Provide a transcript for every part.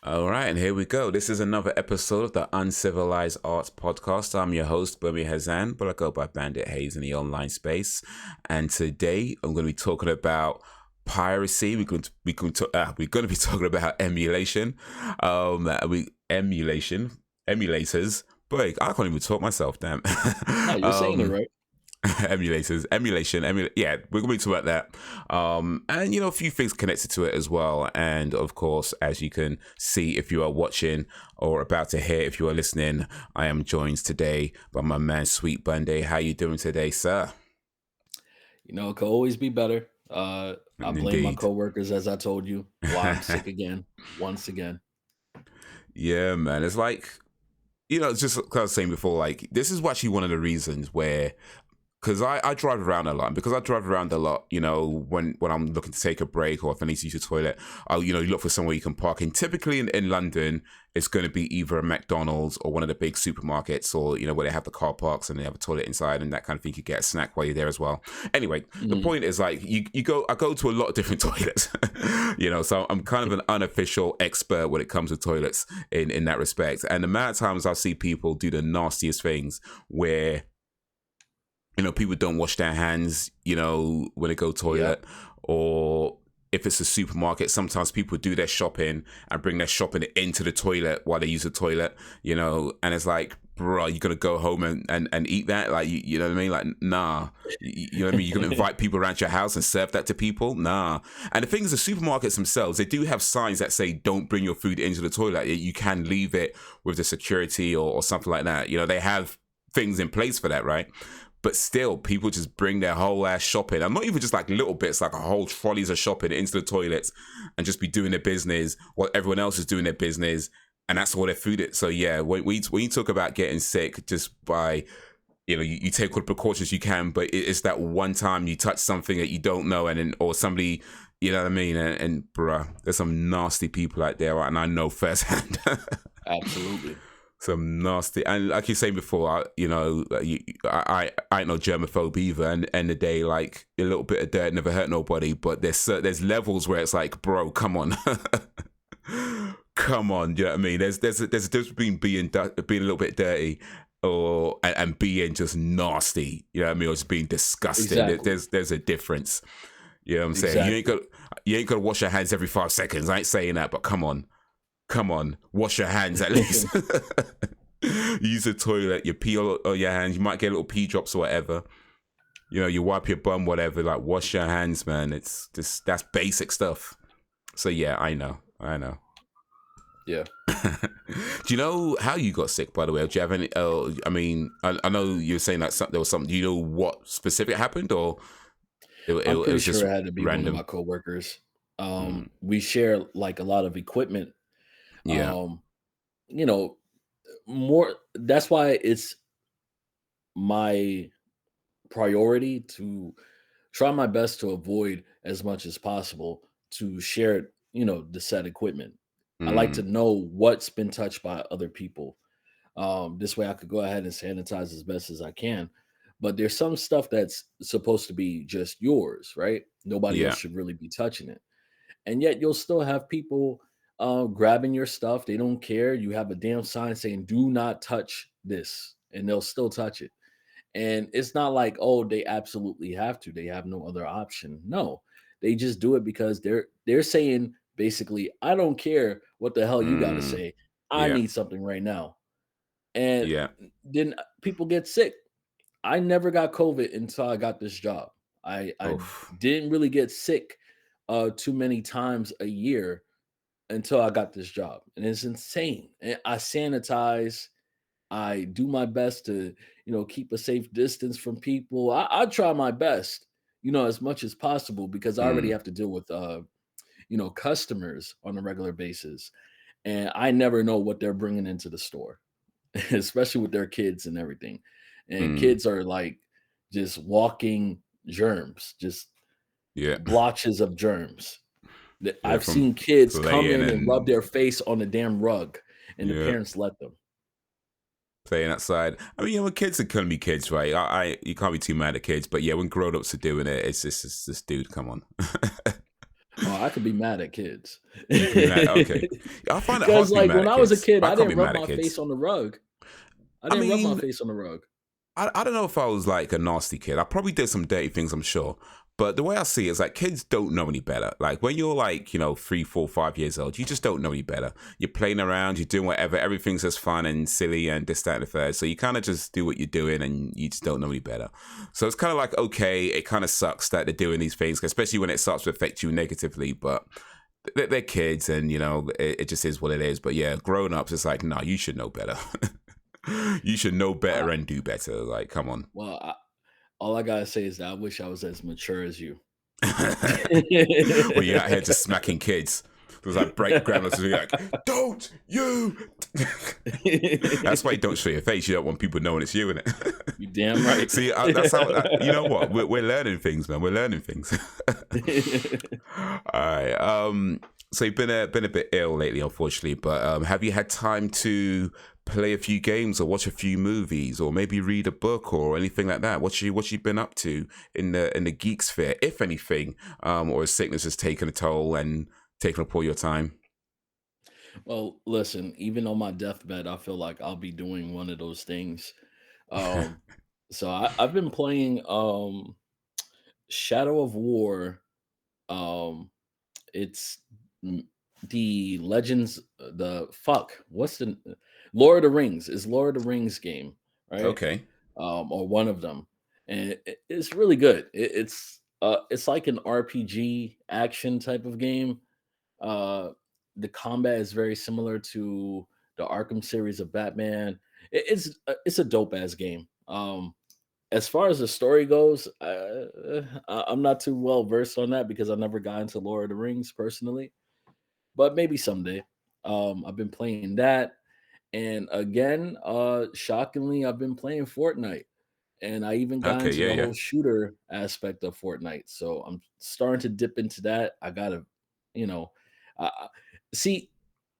All right, and here we go. This is another episode of the Uncivilized Arts podcast. I'm your host, Bundy Hazan, but I go by Bandit Haze in the online space. And today I'm going to be talking about piracy. We're going to be talking about emulation. Emulators. Boy, I can't even talk myself. Damn. No, you're saying it right. Yeah, we're going to be talking about that. And a few things connected to it as well. And of course, as you can see, if you are watching or about to hear, if you are listening, I am joined today by my man, Sweet Bundy. How you doing today, sir? It could always be better. I blame my Indeed. coworkers, as I told you, why I'm sick again, once again. Yeah, man. It's like, just like I was saying before, like, this is actually one of the reasons where because I drive around a lot. And because I drive around a lot, when I'm looking to take a break or if I need to use the toilet, I'll, you look for somewhere you can park in. Typically in London, it's going to be either a McDonald's or one of the big supermarkets or, where they have the car parks and they have a toilet inside and that kind of thing. You get a snack while you're there as well. Anyway, the point is like, I go to a lot of different toilets, so I'm kind of an unofficial expert when it comes to toilets in that respect. And the amount of times I see people do the nastiest things where people don't wash their hands, when they go toilet, or if it's a supermarket, sometimes people do their shopping and bring their shopping into the toilet while they use the toilet, and it's like, bro, you're going to go home and eat that? Like, you know what I mean? Like, nah, you know what I mean? You're going to invite people around your house and serve that to people? Nah. And the thing is, the supermarkets themselves, they do have signs that say, don't bring your food into the toilet. You can leave it with the security or something like that. They have things in place for that, right? But still, people just bring their whole ass shopping. And not even just like little bits, like a whole trolleys of shopping into the toilets and just be doing their business while everyone else is doing their business. And that's all their food is. So yeah, when you talk about getting sick just by, you take all the precautions you can, but it's that one time you touch something that you don't know or somebody, you know what I mean? And bruh, there's some nasty people out there, right? And I know firsthand. Absolutely. Some nasty, and like you saying before, I ain't no germaphobe either. And end of the day, like a little bit of dirt never hurt nobody. But there's levels where it's like, bro, come on, come on. You know what I mean? There's a difference between being a little bit dirty and being just nasty. You know what I mean? Or just being disgusting. Exactly. There's a difference. You know what I'm saying? Exactly. You ain't got to wash your hands every 5 seconds. I ain't saying that, but come on. Come on, wash your hands at least. Use the toilet, you pee all your hands. You might get little pee drops or whatever. You wipe your bum, whatever. Like, wash your hands, man. It's just, that's basic stuff. So yeah, I know. Yeah. Do you know how you got sick, by the way? Do you have any? I mean, I know you were saying that there was something. Do you know what specific happened, or I'm it pretty was just sure it had to be one of random? my coworkers. Mm, We share like a lot of equipment. yeah. Um, you know, more that's why it's my priority to try my best to avoid as much as possible to share, the set equipment. I like to Mm, know what's been touched by other people. This way I could go ahead and sanitize as best as I can. But there's some stuff that's supposed to be just yours, right? Nobody else yeah. should really be touching it. And yet you'll still have people grabbing your stuff. They don't care. You have a damn sign saying, do not touch this, and they'll still touch it. And it's not like, oh, they absolutely have to. They have no other option. No, they just do it because they're saying basically, I don't care what the hell you got to Mm, say. I yeah. need something right now. And Yeah. then people get sick. I never got COVID until I got this job. I Oof. didn't really get sick too many times a year until I got this job. And it's insane. And I sanitize. I do my best to, keep a safe distance from people. I try my best, as much as possible because I already Mm, have to deal with, customers on a regular basis. And I never know what they're bringing into the store, especially with their kids and everything. And mm, kids are like just walking germs, just yeah. blotches of germs. Yeah. I've From seen kids come playing in and rub and their face on the damn rug, and the yeah, parents let them. playing outside. I mean, when kids are gonna be kids, right? You can't be too mad at kids, but yeah, when grown ups are doing it, it's just dude, come on. Oh, I could be mad at kids. You can be mad. Okay, I find it hard Because to be like mad when at I was a kids. kid, I I can't be didn't rub mad at my face kids. on the rug. I I didn't rub my mean, face on the rug. I don't know if I was like a nasty kid. I probably did some dirty things, I'm sure. But the way I see it is like kids don't know any better. Like when you're like, 3, 4, 5 years old, you just don't know any better. You're playing around, you're doing whatever, everything's just fun and silly and this, that, and the third. So you kind of just do what you're doing and you just don't know any better. So it's kind of like, okay, it kind of sucks that they're doing these things, especially when it starts to affect you negatively. But they're kids and, it just is what it is. But yeah, grown ups, it's like, no, you should know better. You should know better Uh, and do better. Like, come on. well, all I gotta say is that I wish I was as mature as you. Well, you're out here just smacking kids. It was like break grandmas to be like, don't you? That's why you don't show your face. You don't want people knowing it's you, innit? You damn right. See, that's how. You know what? We're learning things, man. We're learning things. All right. So you've been a bit ill lately, unfortunately. But have you had time to play a few games or watch a few movies or maybe read a book or anything like that? What you been up to in the geek sphere, if anything? Or has sickness has taken a toll and taken up all your time? Well, listen, even on my deathbed, I feel like I'll be doing one of those things. Um, so I've been playing Shadow of War. Um, it's the Legends, the fuck, what's the Lord of the Rings is Lord of the Rings game, right? Okay. Or one of them, and it's really good. It's like an RPG action type of game. Uh, the combat is very similar to the Arkham series of Batman. It's a dope ass game. As far as the story goes, I'm not too well versed on that because I never got into Lord of the Rings personally, but maybe someday. I've been playing that, and again, shockingly, I've been playing Fortnite, and I even got Okay. into Yeah. the Yeah. whole shooter aspect of Fortnite. So I'm starting to dip into that. I gotta, you know, see,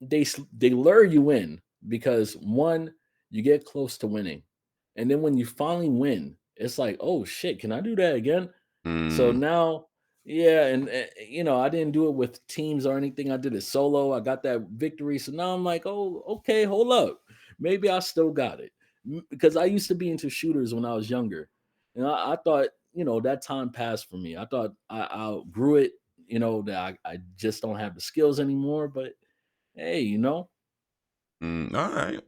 they lure you in because one, you get close to winning, and then when you finally win, it's like, oh shit, can I do that again? So Mm, now, yeah, and I didn't do it with teams or anything. I did it solo. I got that victory. So now I'm like, oh, okay, hold up. Maybe I still got it. Because I used to be into shooters when I was younger. And I thought, that time passed for me. I thought I outgrew it, that I just don't have the skills anymore. But hey, all right.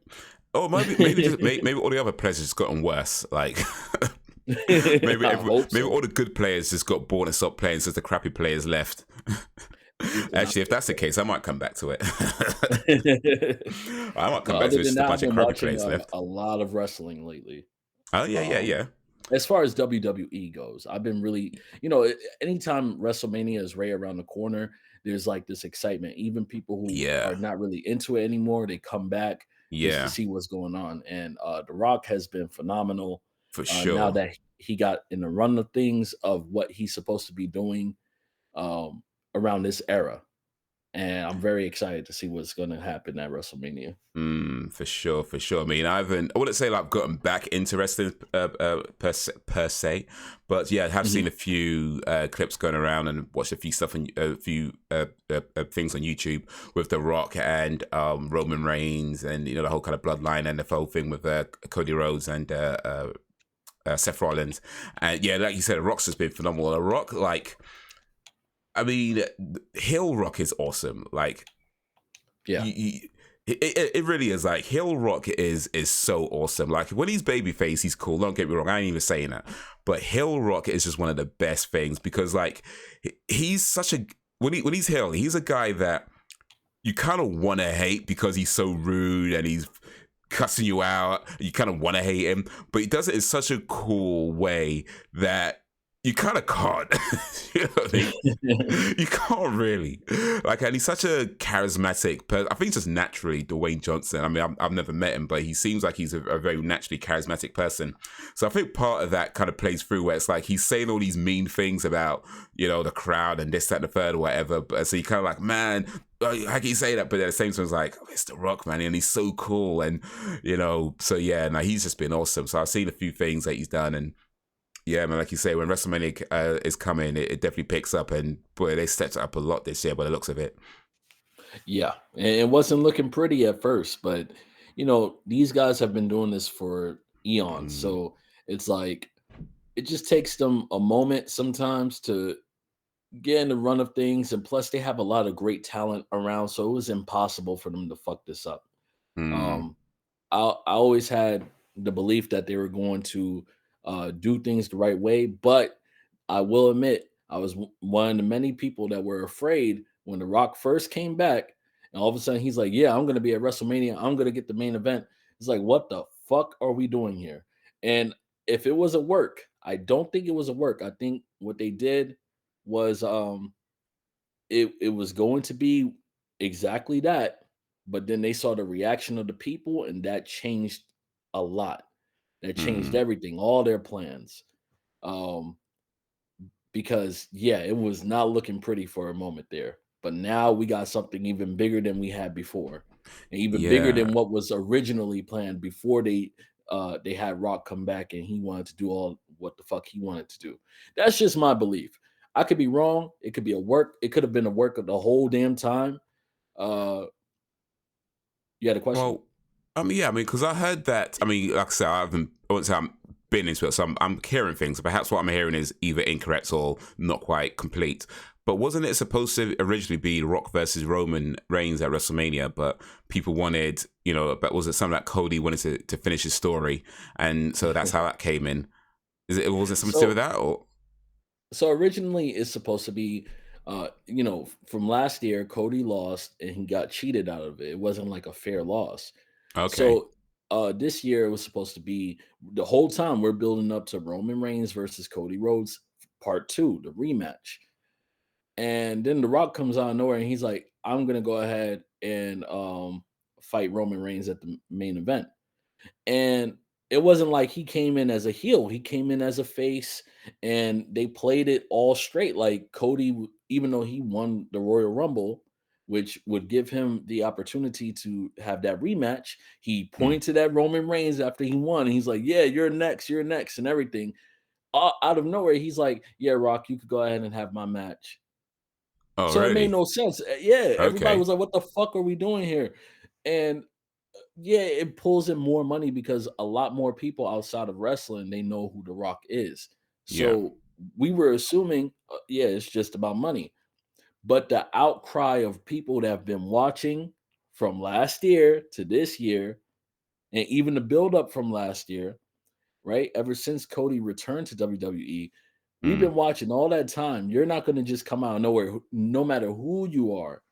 Oh, maybe all the other players just gotten worse. Like I hope maybe so. all the good players just got bored and stopped playing, since the crappy players left. Nah. Actually, if that's the case, I might come back to it. I might No, come back to other it. than Just a that, I've bunch of been crappy watching players left. a lot of wrestling lately. Oh yeah, yeah, Um, yeah, as far as WWE goes, I've been really, anytime WrestleMania is right around the corner, there's like this excitement. Even people who yeah, are not really into it anymore, they come back just to yeah, see what's going on. And The Rock has been phenomenal. for Now sure. that he got in the run of things of what he's supposed to be doing um, around this era, and I'm very excited to see what's going to happen at WrestleMania. For sure, for sure. I mean, I wouldn't say like I've gotten back into wrestling per se, but yeah, I have seen a Mhm. few clips going around and watched a few stuff on a few things on YouTube with The Rock and Roman Reigns and the whole kind of bloodline and the whole thing with Cody Rhodes and Seth Rollins, and yeah, like you said, The Rock's just been phenomenal. The Rock, like, I mean, Hill Rock is awesome. Like Yeah. you, it really is. Like Hill Rock is so awesome. Like when he's babyface, he's cool. Don't get me wrong. I ain't even saying that. But Hill Rock is just one of the best things because like he's such a when he's Hill, he's a guy that you kind of want to hate because he's so rude and he's cussing you out. You kind of want to hate him, but he does it in such a cool way that you kind of can't. You know what I mean? You can't really like, and he's such a charismatic person. I think just naturally Dwayne Johnson. I mean, I've never met him, but he seems like he's a very naturally charismatic person. So I think part of that kind of plays through where it's like he's saying all these mean things about the crowd and this, that, and the third, or whatever. But so you kind of like, man, how can you say that? But at the same time, it's like, oh, it's The Rock, man, and he's so cool, and so yeah, no, he's just been awesome. So I've seen a few things that he's done, and Yeah, man, like you say, when WrestleMania is coming, it definitely picks up, and boy, they stepped it up a lot this year by the looks of it. Yeah, and it wasn't looking pretty at first, but these guys have been doing this for eons, Mm, so it's like it just takes them a moment sometimes to get in the run of things, and plus they have a lot of great talent around, so it was impossible for them to fuck this up. mm, Um, I always had the belief that they were going to do things the right way, but I will admit I was one of the many people that were afraid when The Rock first came back, and all of a sudden he's like, "Yeah, I'm going to be at WrestleMania. I'm going to get the main event." It's like, what the fuck are we doing here? And if it was a work, I don't think it was a work. I think what they did was it was going to be exactly that, but then they saw the reaction of the people, and that changed a lot. That changed mm. everything, all their plans. Um, because yeah, it was not looking pretty for a moment there. But now we got something even bigger than we had before, and even bigger Yeah. than what was originally planned before they had Rock come back and he wanted to do all what the fuck he wanted to do. That's just my belief. I could be wrong. It could be a work. It could have been a work of the whole damn time. Uh, you had a question? Well, yeah, I mean, because I heard that. I mean, like I said, I won't say I'm been into it, so I'm hearing things. Perhaps what I'm hearing is either incorrect or not quite complete. But wasn't it supposed to originally be The Rock versus Roman Reigns at WrestleMania? But people wanted, but was it something like Cody wanted to finish his story, and so that's how that came in. Was it something to do with So that, or so originally it's supposed to be from last year Cody lost and he got cheated out of it. It wasn't like a fair loss. okay? So this year it was supposed to be the whole time we're building up to Roman Reigns versus Cody Rhodes part 2, the rematch. And then The Rock comes out of nowhere and he's like, "I'm going to go ahead and fight Roman Reigns at the main event." And it wasn't like he came in as a heel. He came in as a face, and they played it all straight. Like even though he won the Royal Rumble, which would give him the opportunity to have that rematch, he Hmm. pointed at Roman Reigns after he won. And he's like, "Yeah, you're next," and everything. Out of nowhere, he's like, "Yeah, Rock, you could go ahead and have my match." Oh, So it made really? no sense. Yeah, everybody Okay. was like, "What the fuck are we doing here?" And yeah, it pulls in more money because a lot more people outside of wrestling, they know who The Rock is. Yeah. So we were assuming, yeah, it's just about money. But the outcry of people that have been watching from last year to this year, and even the buildup from last year, right? Ever since Cody returned to WWE, we've Hmm. been watching all that time. You're not going to just come out of nowhere, no matter who you are.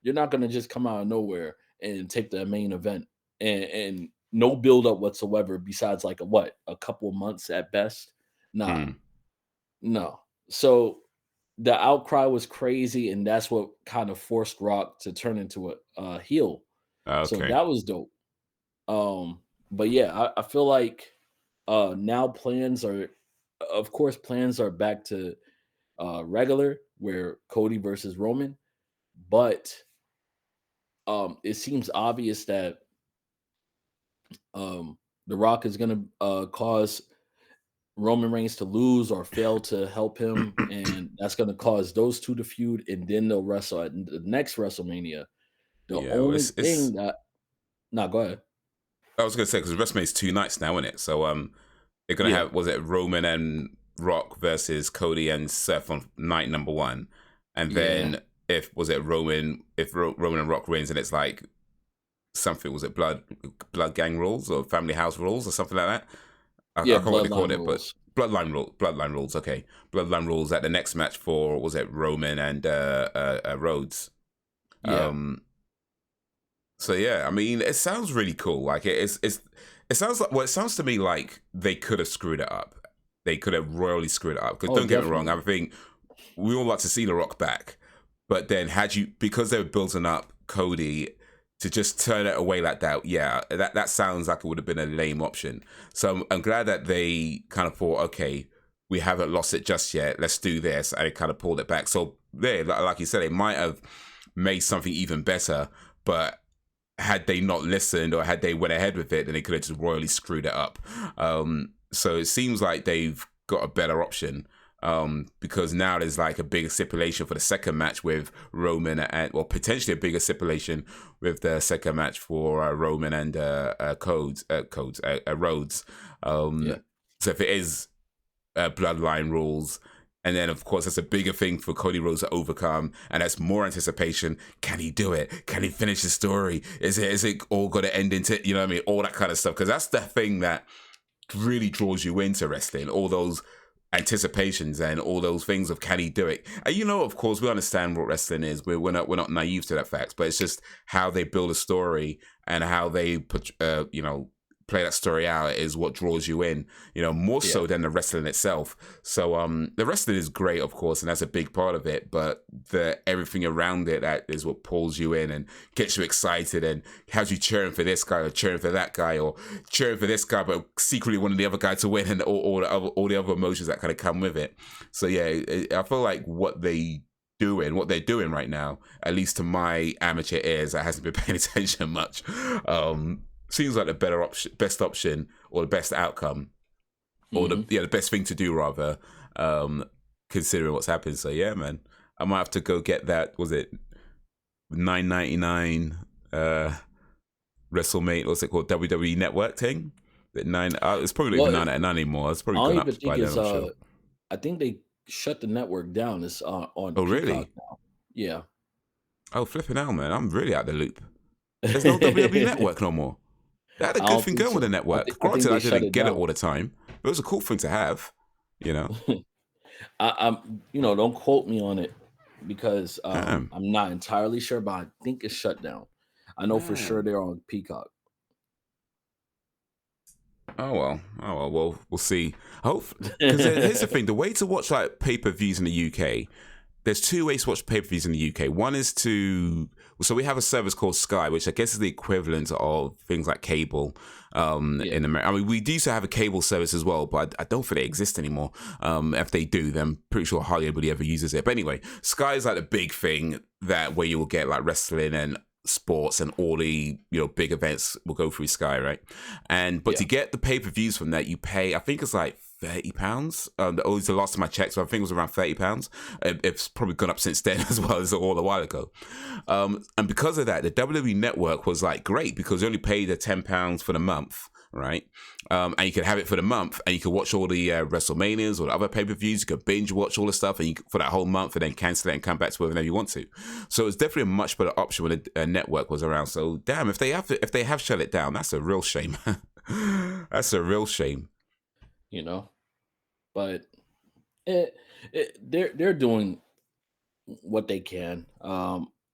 You're not gonna just come out of nowhere and take the main event and no build up whatsoever besides like a couple of months at best. Nah, Hmm. no. So the outcry was crazy, and that's what kind of forced Rock to turn into a heel. So Okay. that was dope. Um, but yeah, I feel like now plans are, of course, plans are back to regular where Cody versus Roman, but it seems obvious that The Rock is going to cause Roman Reigns to lose or fail to help him, and that's going to cause those two to feud, and then they'll wrestle at the next WrestleMania. The Yeah. Well, only it's thing that, no, go ahead. I was gonna say because WrestleMania's 2 nights now, isn't it? So they're gonna Yeah, have was it Roman and Rock versus Cody and Seth on night number one, and yeah, then if was it Roman and Rock wins and it's like something was it blood gang rules or family house rules or something like that. I yeah. can't remember what they Bloodline called it, but rules. bloodline rules. Okay, bloodline rules at the next match for was it Roman and Rhodes. Yeah. Um, So yeah, I mean, it sounds really cool. Like it sounds like it sounds to me like they could have screwed it up. They could have royally screwed it up. Because Oh, don't get me wrong, I definitely. think we all like to see The Rock back, but then had you because they were building up Cody to just turn it away like that, yeah, that sounds like it would have been a lame option. So I'm glad that they kind of thought, okay, we haven't lost it just yet. Let's do this, and it kind of pulled it back. So there, like you said, it might have made something even better, but had they not listened or had they went ahead with it, then they could have just royally screwed it up. So it seems like they've got a better option. Because now there's like a bigger stipulation for the second match with Roman and, well, potentially a bigger stipulation with the second match for Roman and Rhodes. So if it is bloodline rules, and then of course that's a bigger thing for Cody Rhodes to overcome, and that's more anticipation. Can he do it? Can he finish the story? Is it all got to end into, you know what I mean? All that kind of stuff, because that's the thing that really draws you into wrestling. All those anticipations and all those things of can he do it? And you know, of course, we understand what wrestling is. We're not naive to that fact, but it's just how they build a story and how they put play that story out is what draws you in, more so than the wrestling itself. So the wrestling is great, of course, and that's a big part of it, but the everything around it, that is what pulls you in and gets you excited and has you cheering for this guy or cheering for that guy or cheering for this guy but secretly wanting the other guy to win, and all the other emotions that kind of come with it. So I feel like what they're doing right now, at least to my amateur ears that hasn't been paying attention much, seems like the better option, best option, or the best outcome, or the best thing to do, rather, considering what's happened. So yeah, man, I might have to go get that. Was it $9.99 WrestleMania? What's it called? WWE Network thing. It's probably not even $9.99 anymore. It's probably gone up by then. Sure. I think they shut the network down. It's on. Oh Peacock really? Now. Yeah. Oh flipping hell, man! I'm really out the loop. There's no WWE Network no more. They had a good thing going with the network. Granted, I didn't get it all the time, but it was a cool thing to have, I'm don't quote me on it because I'm not entirely sure, but I think it's shut down. I know for sure they're on Peacock. Oh well, we'll see. Because here's the thing: the way to watch like pay-per-views in the UK, there's two ways to watch pay-per-views in the UK. One is so we have a service called Sky, which I guess is the equivalent of things like cable in America. I mean, we do have a cable service as well, but I don't think they exist anymore. If they do, then I'm pretty sure hardly anybody ever uses it. But anyway, Sky is like the big thing where you will get like wrestling and sports and all the big events will go through Sky, right? But to get the pay-per-views from that, you pay, I think it's like £30. Always the last time I checked, so I think it was around £30. It's probably gone up since then as well. As all a while ago. And because of that, the WWE Network was like great because you only paid the £10 for the month, right? And you could have it for the month, and you could watch all the WrestleManias or the other pay-per-views. You could binge watch all the stuff, and for that whole month, and then cancel it and come back to it whenever you want to. So it's definitely a much better option when a network was around. So damn, if they have shut it down, that's a real shame. That's a real shame. But they're doing what they can.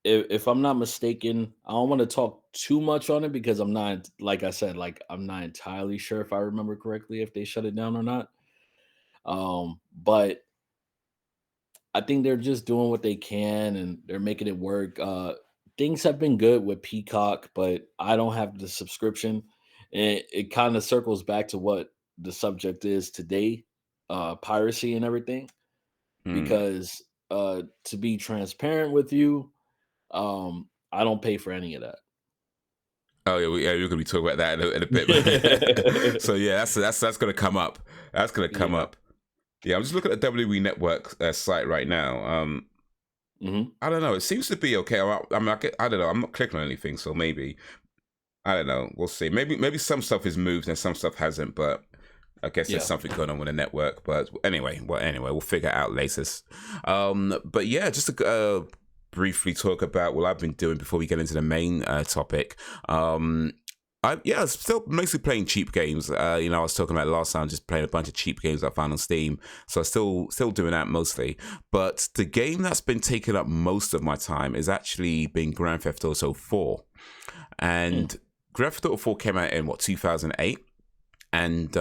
If I'm not mistaken, I don't want to talk too much on it because I'm not, like I said, I'm not entirely sure if I remember correctly if they shut it down or not. But I think they're just doing what they can and they're making it work. Things have been good with Peacock, but I don't have the subscription. And it kind of circles back to what the subject is today, piracy and everything. Because to be transparent with you, I don't pay for any of that. Oh yeah, we're gonna be talking about that in a bit. So yeah, that's gonna come up. That's gonna come up. Yeah, I'm just looking at the WWE Network site right now. I don't know. It seems to be okay. I don't know. I'm not clicking on anything, so maybe I don't know. We'll see. Maybe some stuff is moved and some stuff hasn't, but I guess there's something going on with the network. But anyway, we'll figure it out later. But yeah, just to briefly talk about what I've been doing before we get into the main topic. I'm still mostly playing cheap games. I was talking about last time, just playing a bunch of cheap games I found on Steam. So I'm still doing that mostly. But the game that's been taking up most of my time is actually been Grand Theft Auto 4. And Grand Theft Auto 4 came out in 2008. And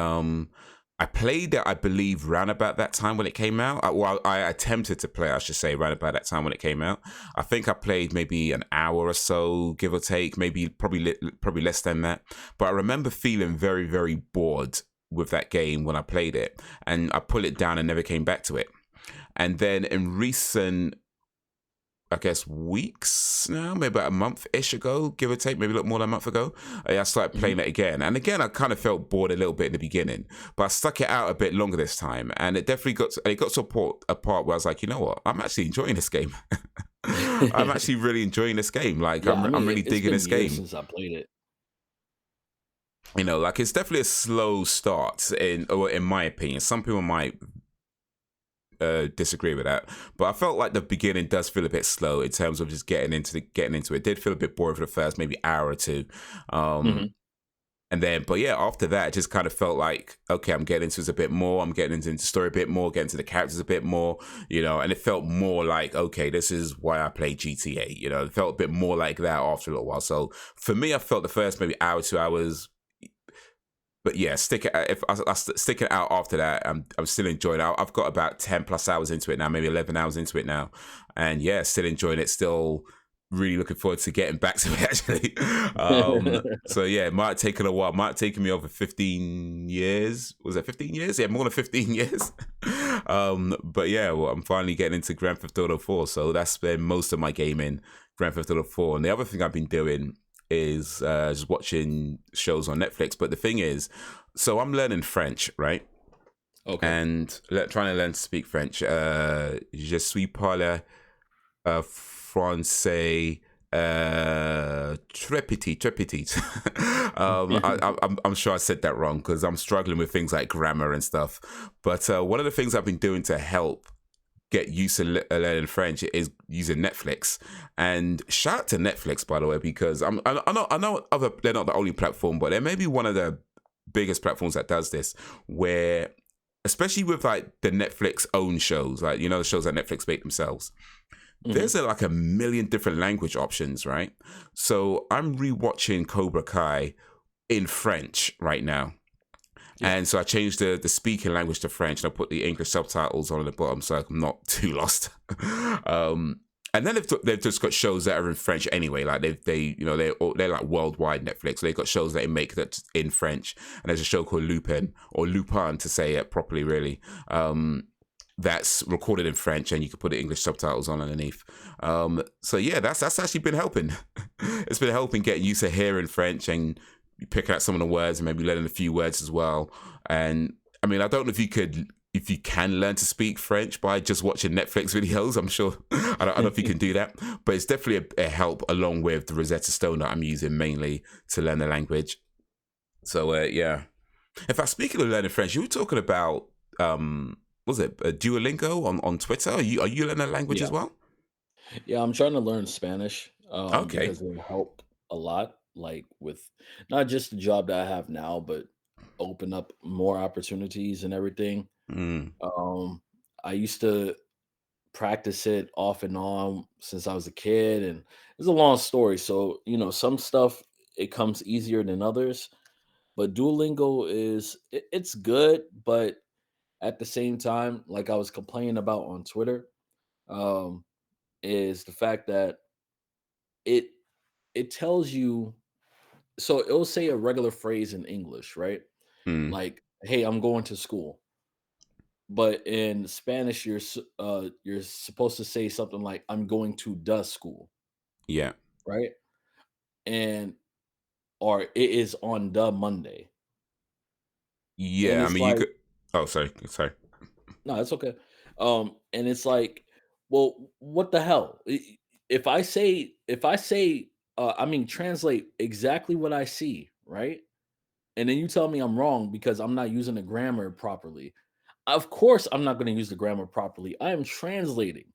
I played it, I believe, around about that time when it came out. I attempted to play, I should say, around about that time when it came out. I think I played maybe an hour or so, give or take, maybe probably less than that. But I remember feeling very, very bored with that game when I played it. And I put it down and never came back to it. And then in recent I guess, weeks now, maybe about a month-ish ago, give or take, maybe a little more than a month ago. I started playing it again. And again, I kind of felt bored a little bit in the beginning, but I stuck it out a bit longer this time. And it definitely got to a part where I was like, you know what? I'm actually enjoying this game. I'm actually really enjoying this game. Like, Yeah, I I'm mean, really it's digging been this years game. since I played it. You know, like, it's definitely a slow start, in my opinion. Some people might disagree with that, but I felt like the beginning does feel a bit slow in terms of just getting into it. It did feel a bit boring for the first maybe hour or two, Mhm. and then, but yeah, after that, it just kind of felt like, okay, I'm getting into this a bit more. I'm getting into the story a bit more, getting into the characters a bit more, you know, and it felt more like, okay, this is why I play GTA. You know, it felt a bit more like that after a little while. So for me, I felt the first maybe hour, 2 hours. But yeah, if I stick it out after that, I'm still enjoying it. I've got about 10+ hours into it now, maybe 11 hours into it now, and yeah, still enjoying it. Still really looking forward to getting back to it actually. So yeah, it might have taken a while. It might have taken me over 15 years. Was that 15 years? Yeah, more than 15 years. But yeah, well, I'm finally getting into Grand Theft Auto 4, so that's been most of my gaming, Grand Theft Auto 4. And the other thing I've been doing is just watching shows on Netflix. But the thing is, so I'm learning French, right? Okay. And trying to learn to speak French. Je suis parle français très petit, très petit. I'm sure I said that wrong because I'm struggling with things like grammar and stuff. But one of the things I've been doing to help get used to learning French is using Netflix. And shout out to Netflix, by the way, because I know they're not the only platform, but they may be one of the biggest platforms that does this, where especially with like the Netflix own shows, like, you know, the shows that Netflix make themselves, there's like a million different language options, right? So I'm rewatching Cobra Kai in French right now. Yeah. And so I changed the speaking language to French, and I put the English subtitles on the bottom so I'm not too lost. And then they've just got shows that are in French anyway. Like they're like worldwide Netflix. So they've got shows that they make that's in French. And there's a show called Lupin, or Lupin to say it properly, really. That's recorded in French, and you can put the English subtitles on underneath. So yeah, that's actually been helping. It's been helping getting used to hearing French and picking out some of the words and maybe learning a few words as well. And I mean, I don't know if you can learn to speak French by just watching Netflix videos. I'm sure I don't know if you can do that, but it's definitely a help along with the Rosetta Stone that I'm using mainly to learn the language. So yeah. In fact, speaking of learning French, you were talking about was it Duolingo on Twitter? Are you learning a language Yeah. as well? Yeah, I'm trying to learn Spanish, Okay. because it'll help a lot, like with not just the job that I have now, but open up more opportunities and everything. Mm, Um, I used to practice it off and on since I was a kid, and it's a long story. So, some stuff it comes easier than others, but Duolingo it's good, but at the same time, like I was complaining about on Twitter, um, is the fact that it it tells you, so it'll say a regular phrase in English, right? mm, Like, "Hey, I'm going to school." But in Spanish, you're supposed to say something like, "I'm going to the school," yeah. right? And or "It is on the Monday." And Yeah. I it's mean, you like, could. Oh, sorry. Sorry. no, it's okay. And it's like, well, what the hell? I mean, translate exactly what I see, right? And then you tell me I'm wrong because I'm not using the grammar properly. Of course, I'm not going to use the grammar properly. I am translating.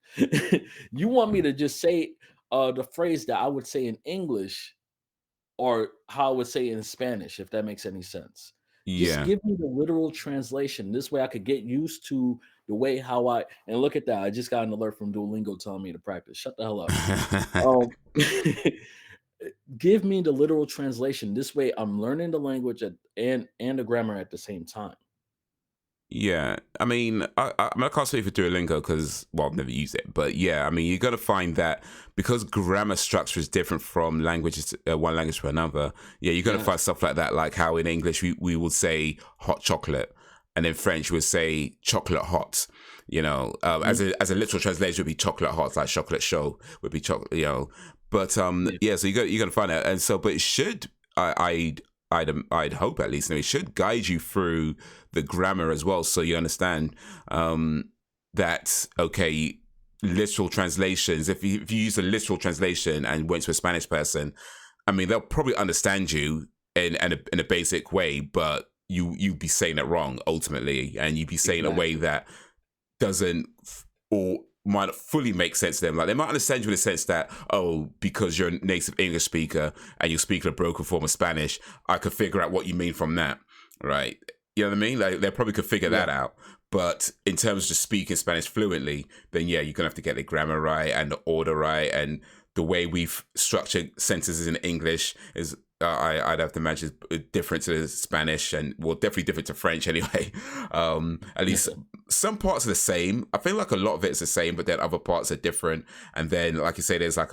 You want me to just say the phrase that I would say in English or how I would say it in Spanish, if that makes any sense. Just Yeah. give me the literal translation. This way I could get used to the way how and look at that. I just got an alert from Duolingo telling me to practice. Shut the hell up. Um, give me the literal translation. This way I'm learning the language and the grammar at the same time. Yeah, I mean, I can't say for Duolingo because, well, I've never used it. But yeah, I mean, you're going to find that because grammar structure is different from languages, one language to another. Yeah, you're going to Yes. find stuff like that, like how in English we would say hot chocolate. and then French would say chocolate hot. As Mhm. a literal translation would be chocolate hot, like chocolate show would be chocolate. But Yeah. yeah, so you got to find out, and so but it should I'd hope at least, it should guide you through the grammar as well, so you understand that okay, literal translations. If you use a literal translation and went to a Spanish person, I mean they'll probably understand you in a basic way, but you'd be saying it wrong ultimately, and you'd be saying it in a way Exactly. that doesn't or might not fully make sense to them. Like they might understand you in the sense that, oh, because you're a native English speaker and you're speaking a broken form of Spanish, I could figure out what you mean from that, right? You know what I mean? Like they probably could figure Yeah. that out. But in terms of just speaking Spanish fluently, then yeah, you're gonna have to get the grammar right and the order right, and the way we've structured sentences in English is I'd have to imagine it's different to Spanish, and well, definitely different to French anyway. At least some parts are the same. I feel like a lot of it is the same, but then other parts are different. And then, like you say, there's like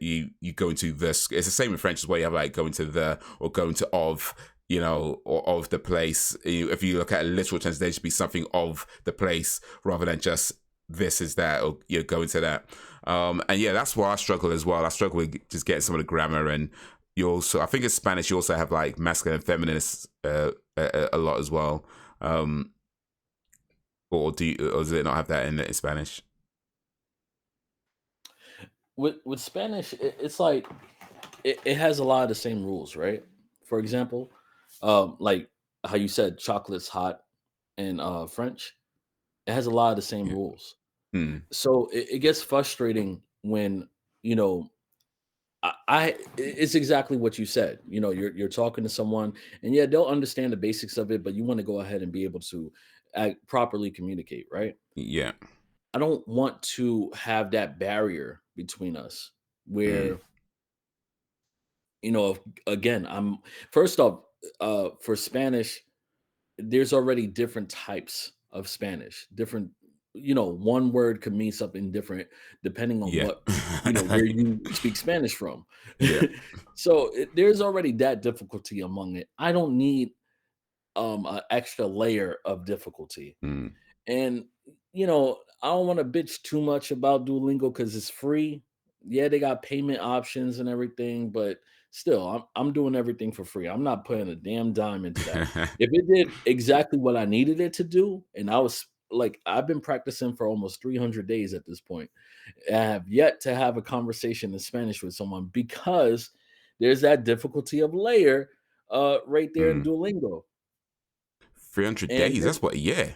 you go into this. It's the same in French as well. You have like going to the or going to of. Or of the place. If you look at a literal translation, it'd be something of the place rather than just this is that or you're going to that. And yeah, that's why I struggle as well. I struggle with just getting some of the grammar, and you also, I think in Spanish, you also have like masculine and feminine a lot as well. Or or does it not have that in Spanish? With Spanish, it's like it has a lot of the same rules, right? For example, like how you said chocolate's hot in French, it has a lot of the same Yeah. rules. Mm. So it gets frustrating when you know it's exactly what you said. You're talking to someone, and yeah, they'll understand the basics of it, but you want to go ahead and be able to properly communicate, right? Yeah. I don't want to have that barrier between us Mm. where if, again, I'm first off, for Spanish, there's already different types of Spanish. Different, one word could mean something different depending on Yeah. what, where you speak Spanish from. Yeah. So there's already that difficulty among it. I don't need an extra layer of difficulty. Mm. And I don't want to bitch too much about Duolingo because it's free. Yeah, they got payment options and everything, but still, I'm doing everything for free. I'm not putting a damn dime into that. If it did exactly what I needed it to do, and I was like, I've been practicing for almost 300 days at this point. I have yet to have a conversation in Spanish with someone because there's that difficulty of layer right there in Mm. Duolingo. 300 And days. there's That's what a year.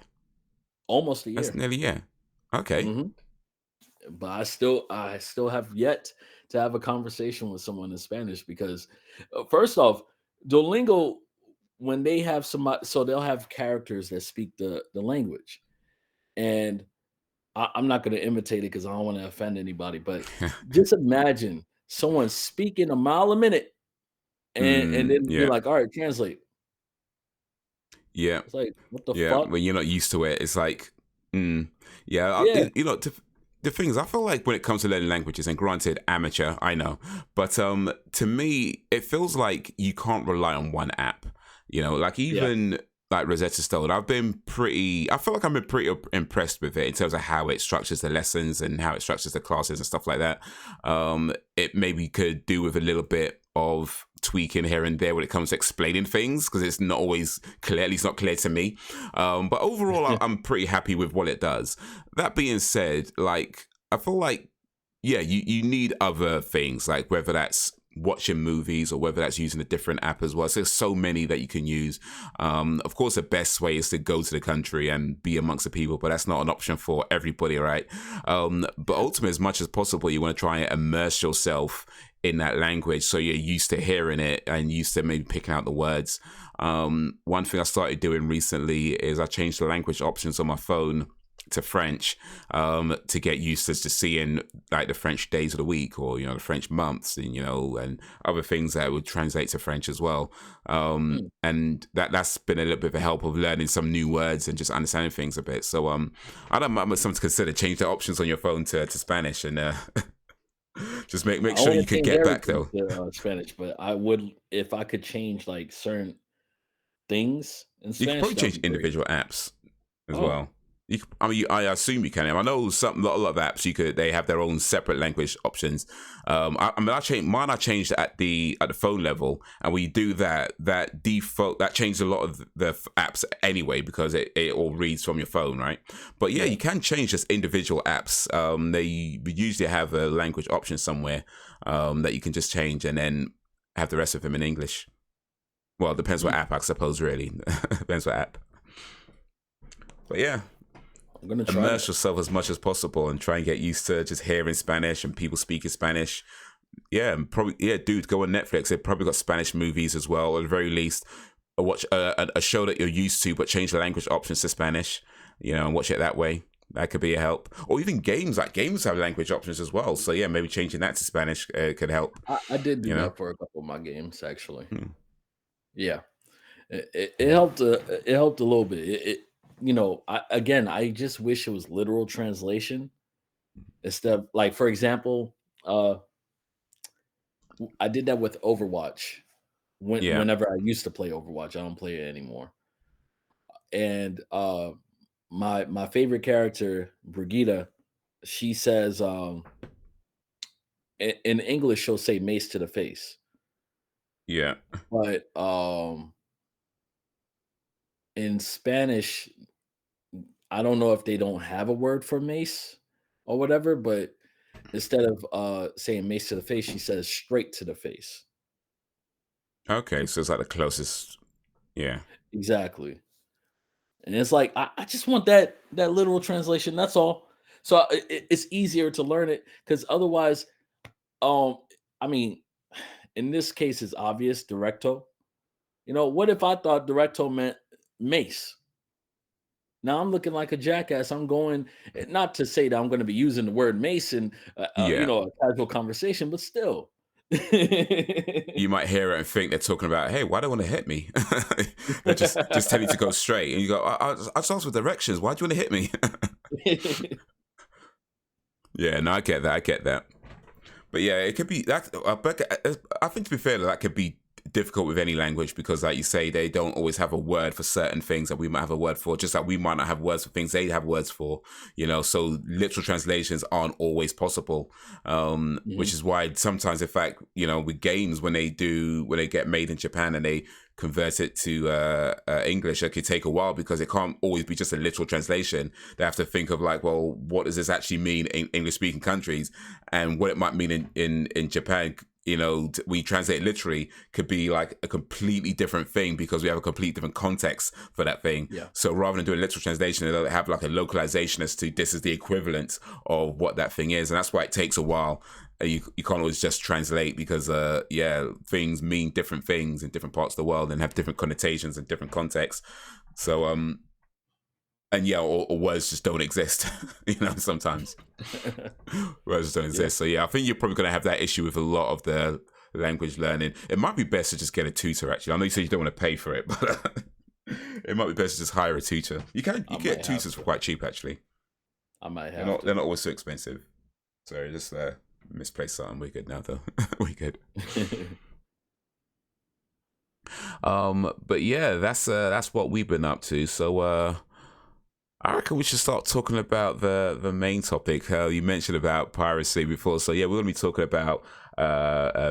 almost a That's year. nearly a year. Okay. Mhm. But I still have yet to have a conversation with someone in Spanish because first off, Duolingo, when they have somebody, so they'll have characters that speak the language, and I'm not going to imitate it because I don't want to offend anybody, but just imagine someone speaking a mile a minute, and then you're Yeah. like, all right, translate. Yeah. It's like, what the Yeah, fuck? when you're not used to it, it's like, yeah. Yeah, The thing is, I feel like when it comes to learning languages, and granted, amateur, I know, but to me, it feels like you can't rely on one app. Like yeah, even like Rosetta Stone, I feel like I've been pretty impressed with it in terms of how it structures the lessons and how it structures the classes and stuff like that. It maybe could do with a little bit of tweaking here and there when it comes to explaining things because it's not always clear, at least not clear to me. But overall, I'm pretty happy with what it does. That being said, like I feel like yeah, you need other things like whether that's watching movies or whether that's using a different app as well. So there's so many that you can use. Of course, the best way is to go to the country and be amongst the people, but that's not an option for everybody, right? But ultimately, as much as possible, you want to try and immerse yourself in that language so you're used to hearing it and used to maybe picking out the words. One thing I started doing recently is I changed the language options on my phone to French to get used to just seeing like the French days of the week or the French months and other things that would translate to French as well. mm, And that's been a little bit of a help of learning some new words and just understanding things a bit. So I don't mind something to consider. Change the options on your phone to Spanish and just make I sure want you to could change get back everything though. to Spanish, but I would if I could change like certain. things in You could Spanish, probably that would change be great. individual apps as Oh, well. I mean, I assume you can. I know a lot of apps they have their own separate language options. I mean, I changed at the phone level, and when you do that, that default that changes a lot of the apps anyway because it all reads from your phone, right? But yeah, yeah. you can change just individual apps. They usually have a language option somewhere that you can just change, and then have the rest of them in English. Well, it depends what Hmm. app, I suppose. Really, depends what app. But yeah, I'm gonna try immerse that. yourself as much as possible and try and get used to just hearing Spanish and people speaking Spanish. Yeah, and probably dude, go on Netflix. They've probably got Spanish movies as well. Or at the very least, watch a show that you're used to, but change the language options to Spanish. And watch it that way. That could be a help. Or even games. Like games have language options as well. So yeah, maybe changing that to Spanish could help. I did do You know. that for a couple of my games, actually. Hmm. Yeah, it helped. It helped a little bit. I just wish it was literal translation instead of like, for example, uh, I did that with Overwatch. Yeah. Whenever I used to play Overwatch, I don't play it anymore. And my favorite character, Brigitte, she says in English she'll say mace to the face, Yeah. but in Spanish I don't know if they don't have a word for mace or whatever, but instead of saying mace to the face, she says straight to the face. Okay. So it's like the closest. Yeah. Exactly. And it's like I just want that literal translation. That's all. So it's easier to learn it because otherwise, um, I mean, in this case, it's obvious. Directo. What if I thought directo meant mace? Now I'm looking like a jackass. I'm going not to say that I'm going to be using the word mace in Yeah. a casual conversation, but still. You might hear it and think they're talking about, hey, why do they want to hit me? They're just tell you to go straight, and you go, I just asked for directions. Why do you want to hit me? Yeah, no, I get that. I get that. But yeah, it could be that. But I think to be fair, that could be difficult with any language because, like you say, they don't always have a word for certain things that we might have a word for. Just like we might not have words for things they have words for. So literal translations aren't always possible. Which Mhm. is why sometimes, in fact, with games when they get made in Japan and they convert it to English, it could take a while because it can't always be just a literal translation. They have to think of like, well, what does this actually mean in English speaking countries, and what it might mean in Japan. We translate literally could be like a completely different thing because we have a completely different context for that thing. Yeah. So rather than doing literal translation, they have like a localization as to this is the equivalent of what that thing is, and that's why it takes a while. You can't always just translate because things mean different things in different parts of the world and have different connotations and different contexts. So and yeah, or words just don't exist. Sometimes words just don't Yeah. exist. So yeah, I think you're probably going to have that issue with a lot of the language learning. It might be best to just get a tutor. Actually, I know you said you don't want to pay for it, but it might be best to just hire a tutor. You I get might have tutors for to. quite cheap actually. I might They're have not to. they're not always so expensive. Sorry, just misplaced something. We're good now though. We're good. But yeah, that's what we've been up to. So I reckon we should start talking about the main topic. You mentioned about piracy before, so yeah, we're gonna be talking about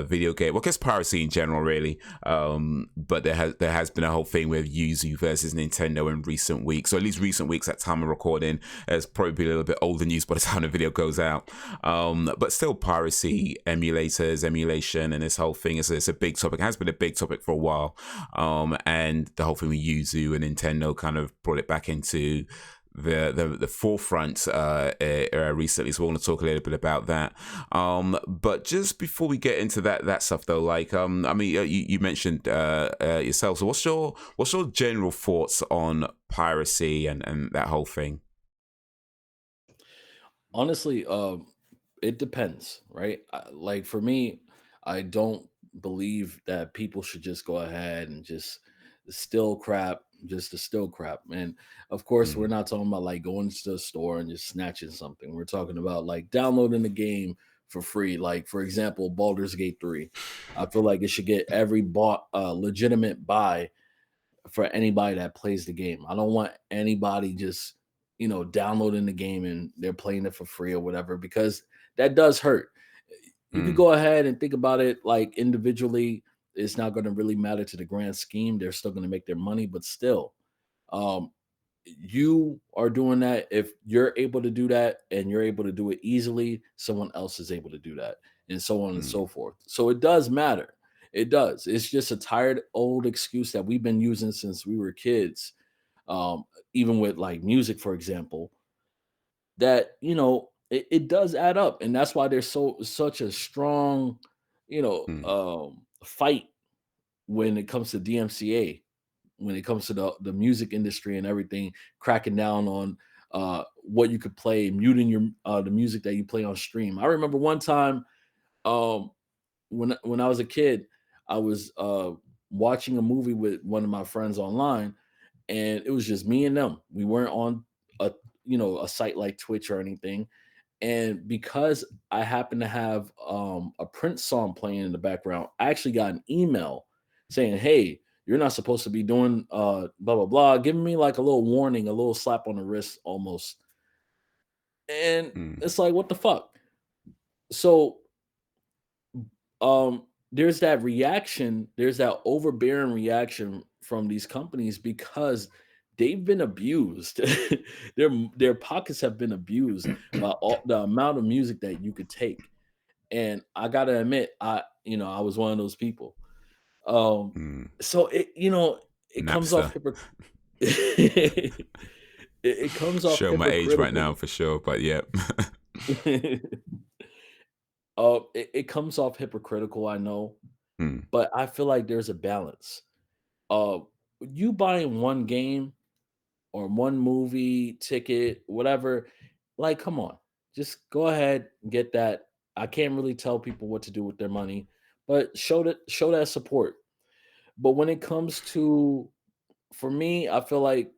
video game. Well, I guess piracy in general, really. But there has been a whole thing with Yuzu versus Nintendo in recent weeks, or at least recent weeks at time of recording. It's probably a little bit older news by the time the video goes out. But still, piracy, emulators, emulation, and this whole thing is it's a big topic. It has been a big topic for a while. And the whole thing with Yuzu and Nintendo kind of brought it back into the forefront recently, so we're going to talk a little bit about that. But just before we get into that stuff, though, like I mean, you mentioned yourself. So what's your general thoughts on piracy and that whole thing? Honestly, it depends, right? Like for me, I don't believe that people should just go ahead and just steal crap, just to steal crap. And of course, we're Mm. not talking about like going to the store and just snatching something. We're talking about like downloading the game for free. Like for example, Baldur's Gate 3. I feel like it should get every bought legitimate buy for anybody that plays the game. I don't want anybody just, downloading the game and they're playing it for free or whatever, because that does hurt. If you Mm, go ahead and think about it like individually, it's not going to really matter to the grand scheme. They're still going to make their money, but still, um, you are doing that. If you're able to do that and you're able to do it easily, someone else is able to do that, and so on and mm, so forth. So it does matter. It does. It's just a tired old excuse that we've been using since we were kids. Um, Even with like music, for example, that it does add up, and that's why there's such a strong, mm, fight when it comes to DMCA, when it comes to the music industry and everything, cracking down on what you could play, muting your the music that you play on stream. I remember one time, um, when I was a kid, I was watching a movie with one of my friends online, and it was just me and them. We weren't on a a site like Twitch or anything. And because I happen to have a Prince song playing in the background, I actually got an email saying, "Hey, you're not supposed to be doing blah blah blah," giving me like a little warning, a little slap on the wrist almost. And mm, it's like, what the fuck? So there's that reaction, there's that overbearing reaction from these companies because they've been abused. Their pockets have been abused by all the amount of music that you could take. And I gotta admit, I was one of those people. Um, mm. so it comes off Napster. it comes off Show my age right now hypocritical. for sure, but yeah. It comes off hypocritical, I know, Mm, but I feel like there's a balance. Uh, you buying one game or one movie ticket, whatever, like, come on, just go ahead and get that. I can't really tell people what to do with their money, but show that support. But when it comes to, for me, I feel like,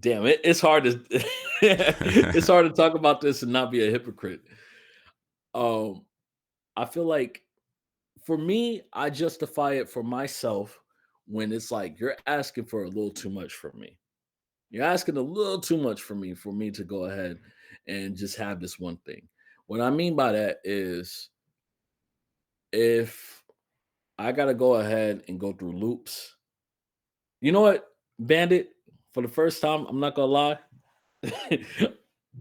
damn it, it's hard to it's hard to talk about this and not be a hypocrite. Um, I feel like for me, I justify it for myself when it's like you're asking for a little too much from me. You're asking a little too much for me to go ahead and just have this one thing. What I mean by that is if I gotta go ahead and go through loops, you know what, Bandit, for the first time, I'm not gonna lie,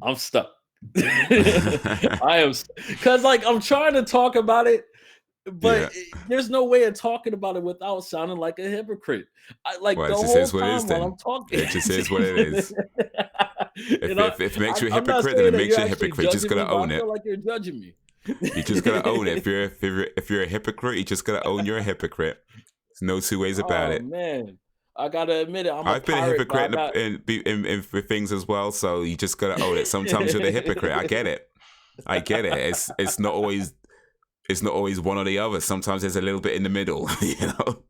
I'm stuck. I am, because like I'm trying to talk about it, but yeah. there's no way of talking about it without sounding like a hypocrite. I like Well, the it just whole is what it is time while I'm then. talking. It just is what it is. you If, know, if, if it makes you a I'm not hypocrite, then saying it that makes you're you a actually hypocrite. You just judging me, gotta but I own it. feel like you're judging me. You just gotta own it. If you're a hypocrite, you just gotta own you're a hypocrite. There's no two ways about Oh it. man, I gotta admit it. I'm a I've been a pirate, but I hypocrite got. in for things as well, so you just gotta own it. Sometimes you're the hypocrite. I get it. I get it. It's not always one or the other. Sometimes there's a little bit in the middle. You know.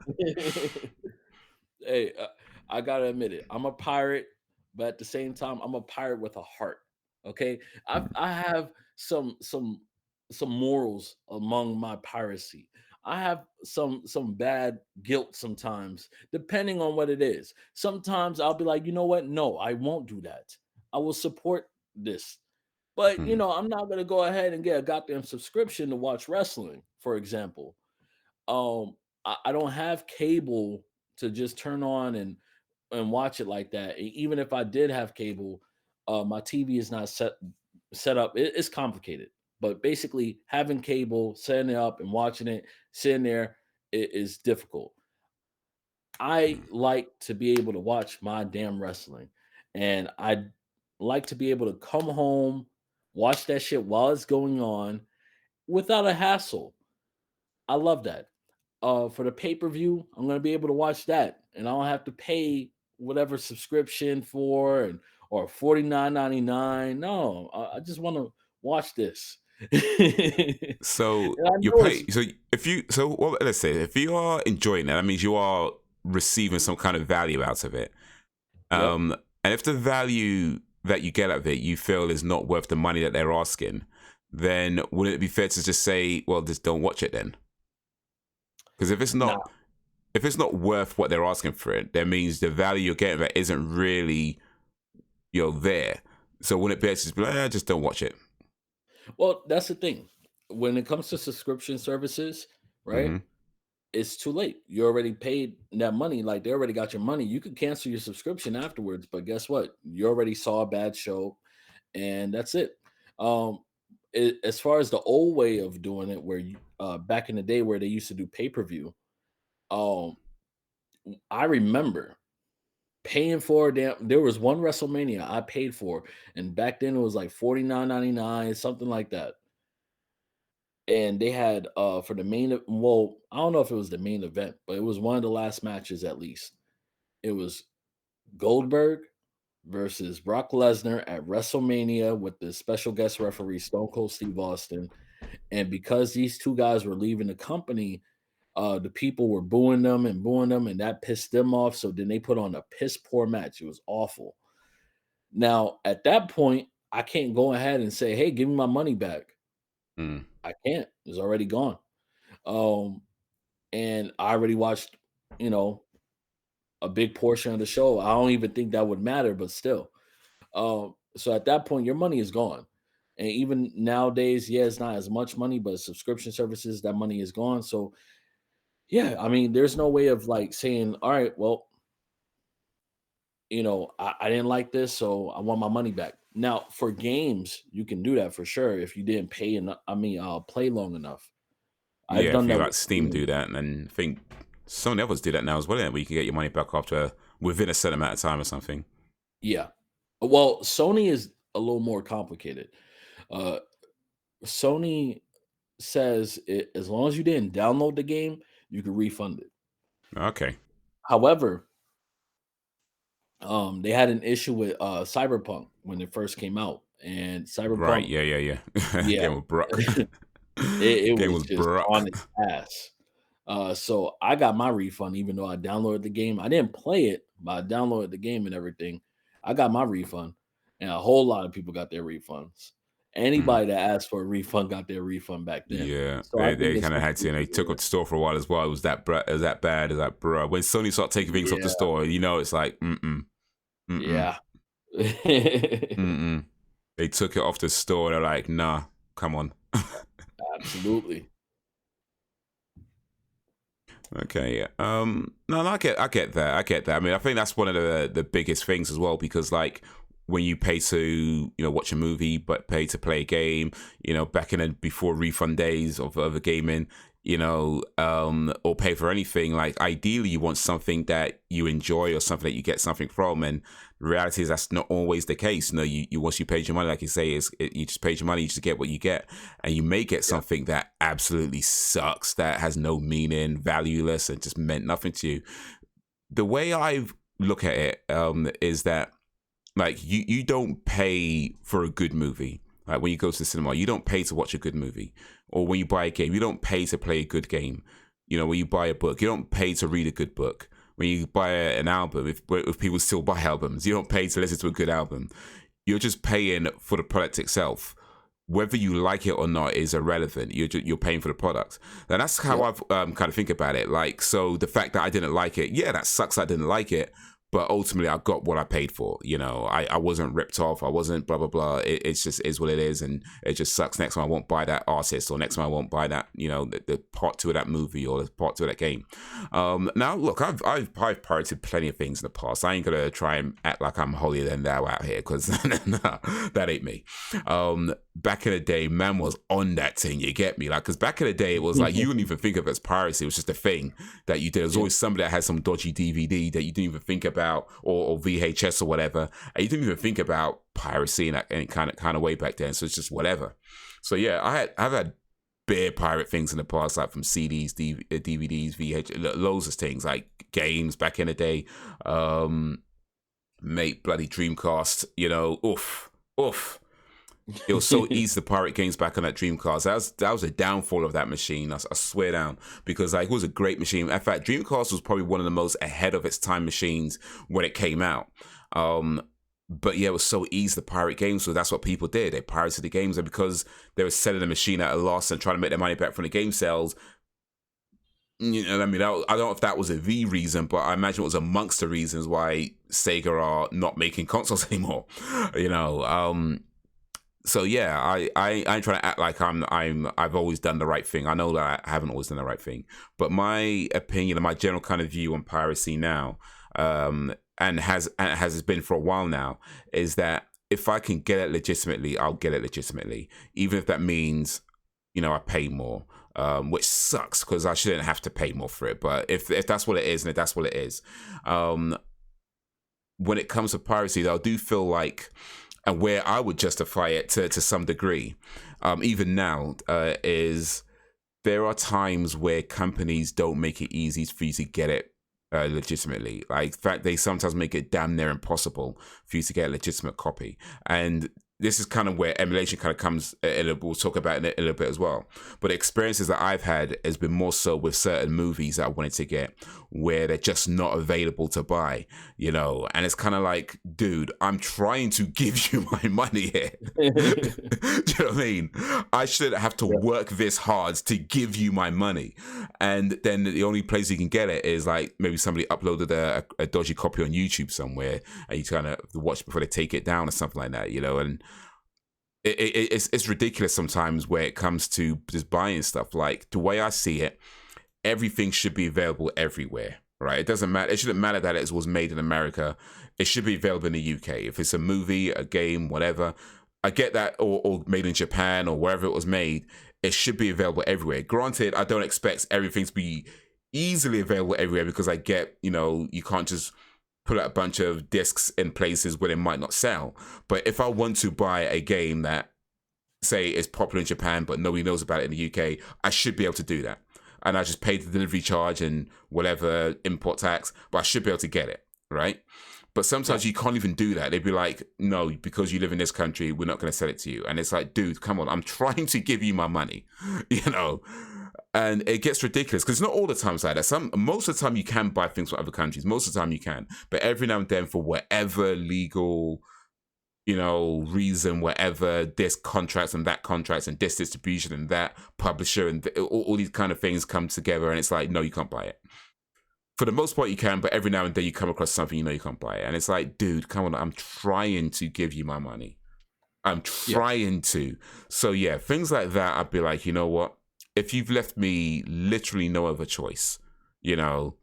Hey, I gotta admit it. I'm a pirate, but at the same time, I'm a pirate with a heart. Okay, I have some morals among my piracy. I have some bad guilt sometimes, depending on what it is. Sometimes I'll be like, you know what? No, I won't do that. I will support this. But Hmm. I'm not gonna go ahead and get a goddamn subscription to watch wrestling, for example. um I don't have cable to just turn on and watch it like that. Even if I did have cable, my TV is not set up. It's complicated, but basically having cable, setting it up and watching it, sitting there, it is difficult. I Hmm. like to be able to watch my damn wrestling, and I like to be able to come home, watch that shit while it's going on without a hassle. I love that. For the pay-per-view, I'm gonna be able to watch that, and I don't have to pay whatever subscription for, and or 49.99. No, I just want to watch this. And So I you're know it's pay. So if you. So well, let's say if you are enjoying that, that means you are receiving some kind of value out of it. yep. And if the value that you get out of it you feel is not worth the money that they're asking, then wouldn't it be fair to just say, well, just don't watch it then? Because if it's not, Nah. if it's not worth what they're asking for it, that means the value you're getting that isn't really there. So when it best, just be like, just don't watch it. Well, that's the thing. When it comes to subscription services, right? Mm-hmm. It's too late. You already paid that money. Like they already got your money. You could cancel your subscription afterwards, but guess what? You already saw a bad show, and that's it. Um, as far as the old way of doing it, where you back in the day where they used to do pay per view, um, I remember paying for a damn. There was one WrestleMania I paid for, and back then it was like $49.99, something like that. And they had for the well, I don't know if it was the main event, but it was one of the last matches at least. It was Goldberg versus Brock Lesnar at WrestleMania with the special guest referee Stone Cold Steve Austin. And because these two guys were leaving the company, the people were booing them, and that pissed them off. So then they put on a piss poor match. It was awful. Now, at that point, I can't go ahead and say, "Hey, give me my money back." Mm. I can't. It's already gone. Um, and I already watched, you know, a big portion of the show. I don't even think that would matter, but still. So at that point, your money is gone. And even nowadays, yeah, it's not as much money, but subscription services, that money is gone. So yeah, I mean, there's no way of like saying, all right, well, I didn't like this, so I want my money back. Now, for games, you can do that for sure if you didn't pay enough. I mean, play long enough. I've Yeah, if done you that like with Steam Steam. do that, and then I think some of the others do that now as well, where you can get your money back after within a certain amount of time or something. Yeah. Well, Sony is a little more complicated. Uh, Sony says as long as you didn't download the game, you can refund it. Okay. However, they had an issue with Cyberpunk when it first came out, and Right. Cyberpunk, Yeah. yeah, Game was broke. it Game was was just broke. on its ass. So I got my refund, even though I downloaded the game. I didn't play it, but I downloaded the game and everything. I got my refund, and a whole lot of people got their refunds. Mm. Anybody that asked for a refund got their refund back then. Yeah, So I think they it's kind of had to, and they took completely up the store for a while as well. It was is that bad? Is that bro? When Sony start taking things off the yeah, store, it's like mm yeah. mm. They took it off the store. They're like, nah, come on. Absolutely. Okay, yeah. No, I get that. I get that. I mean, I think that's one of the biggest things as well, because like when you pay to watch a movie, but pay to play a game, back in the before refund days of gaming, or pay for anything. Like ideally, you want something that you enjoy or something that you get something from, and the reality is that's not always the case. You once you paid your money, like you say, you just paid your money, you just get what you get, and you may get Yeah. something that absolutely sucks, that has no meaning, valueless, and just meant nothing to you. The way I look at it is that like you don't pay for a good movie. Like when you go to the cinema, you don't pay to watch a good movie. Or when you buy a game, you don't pay to play a good game. When you buy a book, you don't pay to read a good book. When you buy an album, if people still buy albums, you don't pay to listen to a good album. You're just paying for the product itself. Whether you like it or not is irrelevant. You're paying for the product, and that's how Yep. I've kind of think about it. Like, so the fact that I didn't like it, yeah, that sucks. I didn't like it, but ultimately I got what I paid for. I wasn't ripped off. I wasn't blah blah blah. It's just is what it is, and it just sucks. Next time I won't buy that artist, or next time I won't buy that the part two of that movie or the part two of that game. Now look, I've pirated plenty of things in the past. I ain't gonna try and act like I'm holier than thou out here, because nah, that ain't me. Back in the day, man was on that thing. You get me? Like, because back in the day, it was like you wouldn't even think of it as piracy. It was just a thing that you did. There's Yeah. always somebody that had some dodgy DVD that you didn't even think about, or VHS or whatever, and you didn't even think about piracy in any kind of way back then. So it's just whatever. So yeah, I've had bare pirate things in the past, like from CDs, DVDs, VHS, loads of things, like games back in the day. Mate, bloody Dreamcast. Oof. It was so easy to pirate games back on that Dreamcast. That was a downfall of that machine. I swear down, because like it was a great machine. In fact, Dreamcast was probably one of the most ahead of its time machines when it came out. But yeah, it was so easy to pirate games, so that's what people did. They pirated the games, and because they were selling the machine at a loss and trying to make their money back from the game sales, You know, I mean, I don't know if that was the reason, but I imagine it was amongst the reasons why Sega are not making consoles anymore. You know, so yeah, I ain't trying to act like I've always done the right thing. I know that I haven't always done the right thing, but my opinion and my general kind of view on piracy now, and has been for a while now, is that if I can get it legitimately, I'll get it legitimately, even if that means, you know, I pay more. Which sucks because I shouldn't have to pay more for it. But if that's what it is, and if that's what it is, when it comes to piracy, though, I do feel like, and where I would justify it to some degree, even now, is there are times where companies don't make it easy for you to get it legitimately. Like, in fact, they sometimes make it damn near impossible for you to get a legitimate copy. And this is kind of where emulation kind of comes in. We'll talk about it in a little bit as well. But experiences that I've had has been more so with certain movies that I wanted to get where they're just not available to buy, you know. And it's kind of like, dude, I'm trying to give you my money here. Do you know what I mean? I shouldn't have to Yeah. work this hard to give you my money. And then the only place you can get it is like maybe somebody uploaded a dodgy copy on YouTube somewhere and you kind of watch before they take it down or something like that, you know. And it's ridiculous sometimes where it comes to just buying stuff. Like, the way I see it, everything should be available everywhere, right? It doesn't matter. It shouldn't matter that it was made in America. It should be available in the UK. If it's a movie, a game, whatever, I get that, or made in Japan or wherever it was made, it should be available everywhere. Granted, I don't expect everything to be easily available everywhere because I get, you know, you can't just put out a bunch of discs in places where they might not sell. But if I want to buy a game that, say, is popular in Japan but nobody knows about it in the UK, I should be able to do that. And I just pay the delivery charge and whatever import tax, but I should be able to get it, right? But Yeah. sometimes you can't even do that. They'd be like, no, because you live in this country, we're not going to sell it to you. And it's like, dude, come on, I'm trying to give you my money, you know? And it gets ridiculous because it's not all the time like that. Most of the time you can buy things from other countries. Most of the time you can. But every now and then, for whatever legal, you know, reason, whatever, this contracts and that contracts and this distribution and that publisher and all these kind of things come together, and it's like, no, you can't buy it. For the most part you can, but every now and then you come across something you know you can't buy it, and it's like, dude, come on, I'm trying to give you my money. I'm Yeah. trying to. So yeah, things like that, I'd be like, you know what, if you've left me literally no other choice, you know,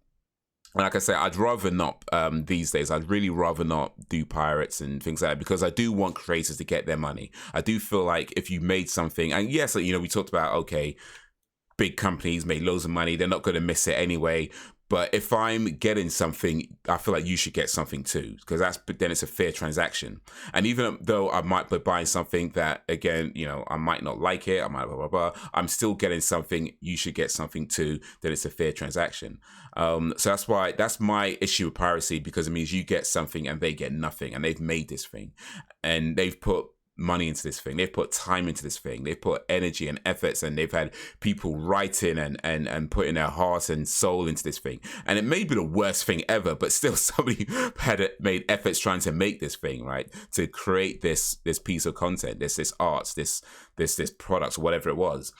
like I say, I'd rather not, these days, I'd really rather not do pirates and things like that, because I do want creators to get their money. I do feel like if you made something, and yes, you know, we talked about, okay, big companies made loads of money, they're not going to miss it anyway. But if I'm getting something, I feel like you should get something too, because then it's a fair transaction. And even though I might be buying something that, again, you know, I might not like it, I might blah blah blah, I'm still getting something. You should get something too. Then it's a fair transaction. So that's my issue with piracy, because it means you get something and they get nothing, and they've made this thing, and they've put money into this thing, they've put time into this thing, they've put energy and efforts, and they've had people writing and putting their heart and soul into this thing. And it may be the worst thing ever, but still somebody made efforts trying to make this thing, right, to create this piece of content, this art, this product, or whatever it was.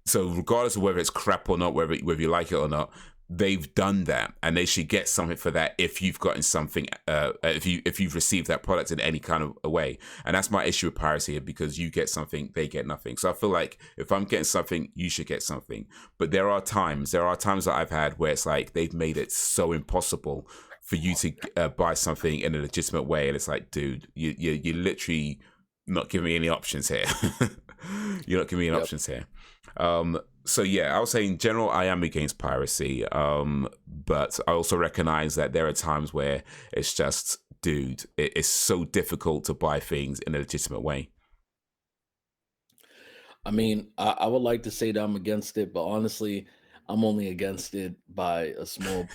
So regardless of whether it's crap or not, whether you like it or not, they've done that, and they should get something for that if you've gotten something, if you've received that product in any kind of a way. And that's my issue with piracy, because you get something, they get nothing. So I feel like if I'm getting something, you should get something. But there are times that I've had where it's like they've made it so impossible for you to buy something in a legitimate way, and it's like, dude, you literally not giving me any options here. You're not giving me any Yep. options here. So yeah, I would say in general, I am against piracy. But I also recognize that there are times where it's just, dude, it's so difficult to buy things in a legitimate way. I mean, I would like to say that I'm against it, but honestly, I'm only against it by a small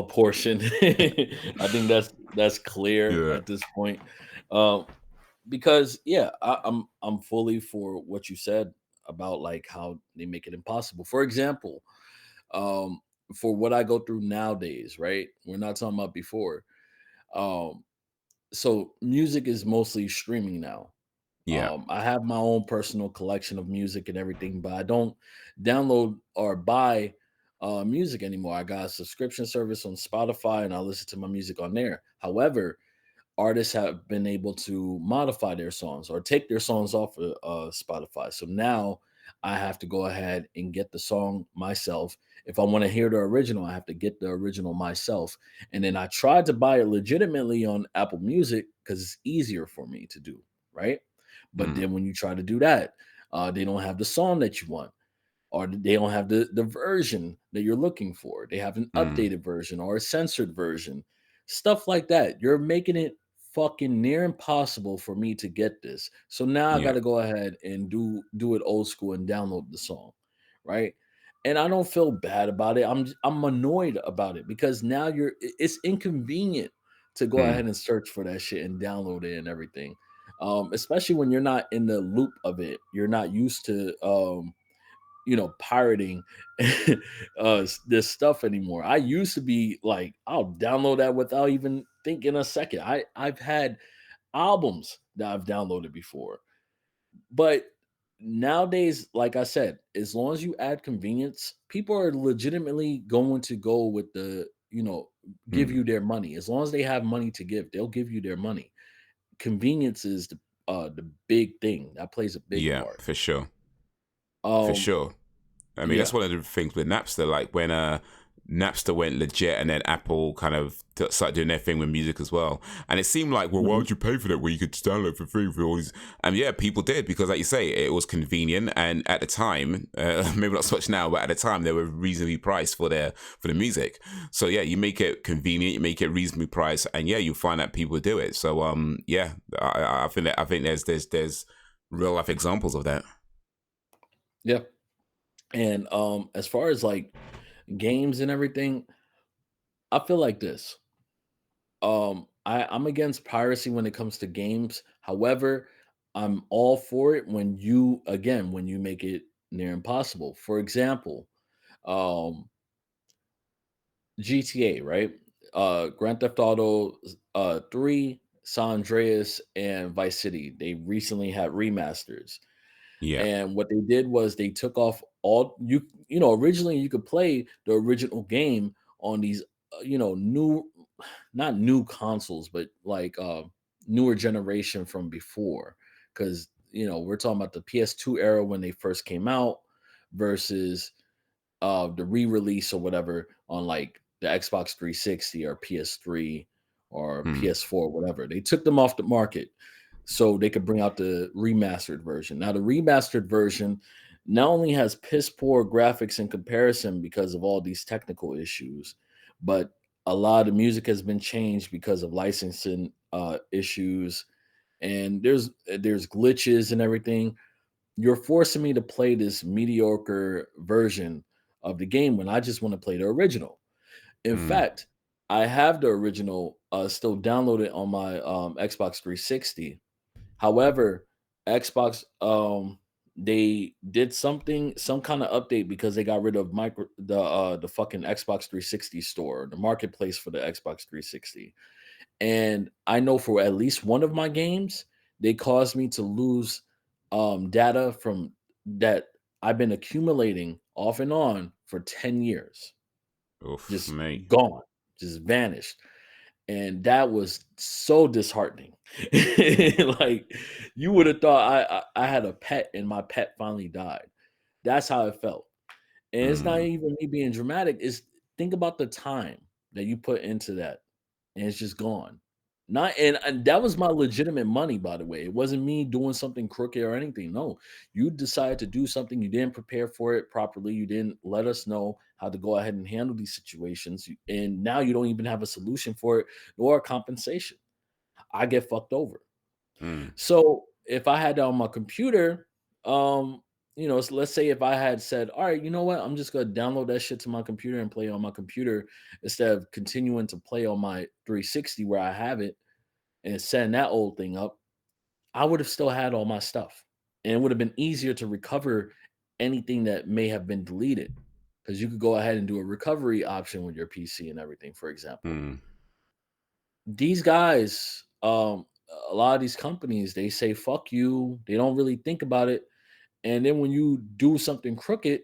portion. I think that's clear Yeah. at this point. Um, because yeah, I'm fully for what you said about like how they make it impossible. For example, um, for what I go through nowadays, right? We're not talking about before. Um, so music is mostly streaming now. Yeah. I have my own personal collection of music and everything, but I don't download or buy music anymore. I got a subscription service on Spotify, and I listen to my music on there. However, artists have been able to modify their songs or take their songs off of Spotify. So now I have to go ahead and get the song myself. If I want to hear the original, I have to get the original myself. And then I tried to buy it legitimately on Apple Music because it's easier for me to do, right? But Mm, then when you try to do that, they don't have the song that you want, or they don't have the version that you're looking for. They have an mm, updated version or a censored version, stuff like that. You're making it fucking near impossible for me to get this. So now I got yeah. to go ahead and do it old school and download the song, right? And I don't feel bad about it. I'm annoyed about it because now it's inconvenient to go Mm, ahead and search for that shit and download it and everything. Especially when you're not in the loop of it. You're not used to pirating this stuff anymore. I used to be like, I'll download that without even thinking a second. I've had albums that I've downloaded before. But nowadays, like I said, as long as you add convenience, people are legitimately going to go with give mm. you their money. As long as they have money to give, they'll give you their money. Convenience is the big thing that plays a big Yeah, part. for sure. For Um, sure. I mean, that's yeah. one of the things with Napster. Like when Napster went legit, and then Apple kind of started doing their thing with music as well. And it seemed like, well, why Mhm. would you pay for that when you could just download for free for all these? And yeah, people did because, like you say, it was convenient. And at the time, maybe not so much now, but at the time, they were reasonably priced for the music. So yeah, you make it convenient, you make it reasonably priced, and yeah, you find that people do it. So yeah, I think there's real life examples of that. Yeah. And as far as like games and everything, I feel like this. I'm against piracy when it comes to games. However, I'm all for it when you make it near impossible. For example, um GTA, right? Grand Theft Auto 3, San Andreas, and Vice City. They recently had remasters. Yeah. And what they did was they took off originally you could play the original game on these new, not new consoles, but like newer generation from before, cuz we're talking about the PS2 era when they first came out versus the re-release or whatever on like the Xbox 360 or PS3 or Mm, PS4, whatever. They took them off the market so they could bring out the remastered version. Now the remastered version not only has piss poor graphics in comparison because of all these technical issues, but a lot of music has been changed because of licensing issues, and there's glitches and everything. You're forcing me to play this mediocre version of the game when I just want to play the original. In mm, fact, I have the original still downloaded on my Xbox 360. However, Xbox they did some kind of update because they got rid of the fucking Xbox 360 store, the marketplace for the Xbox 360. And I know for at least one of my games, they caused me to lose data from that I've been accumulating off and on for 10 years. oof, Just mate. gone, just vanished. And that was so disheartening. Like you would have thought I had a pet and my pet finally died. That's how it felt. And it's not Mm, even me being dramatic. It's think about the time that you put into that, and it's just gone. Not and that was my legitimate money, by the way. It wasn't me doing something crooked or anything. No, you decided to do something. You didn't prepare for it properly. You didn't let us know how to go ahead and handle these situations. And now you don't even have a solution for it nor a compensation. I get fucked over. mm, So if I had that on my computer, so let's say if I had said, all right, you know what, I'm just gonna download that shit to my computer and play on my computer instead of continuing to play on my 360 where I have it and setting that old thing up, I would have still had all my stuff. And it would have been easier to recover anything that may have been deleted. Because you could go ahead and do a recovery option with your PC and everything, for example. mm, These guys, a lot of these companies, they say fuck you. They don't really think about it. And then when you do something crooked,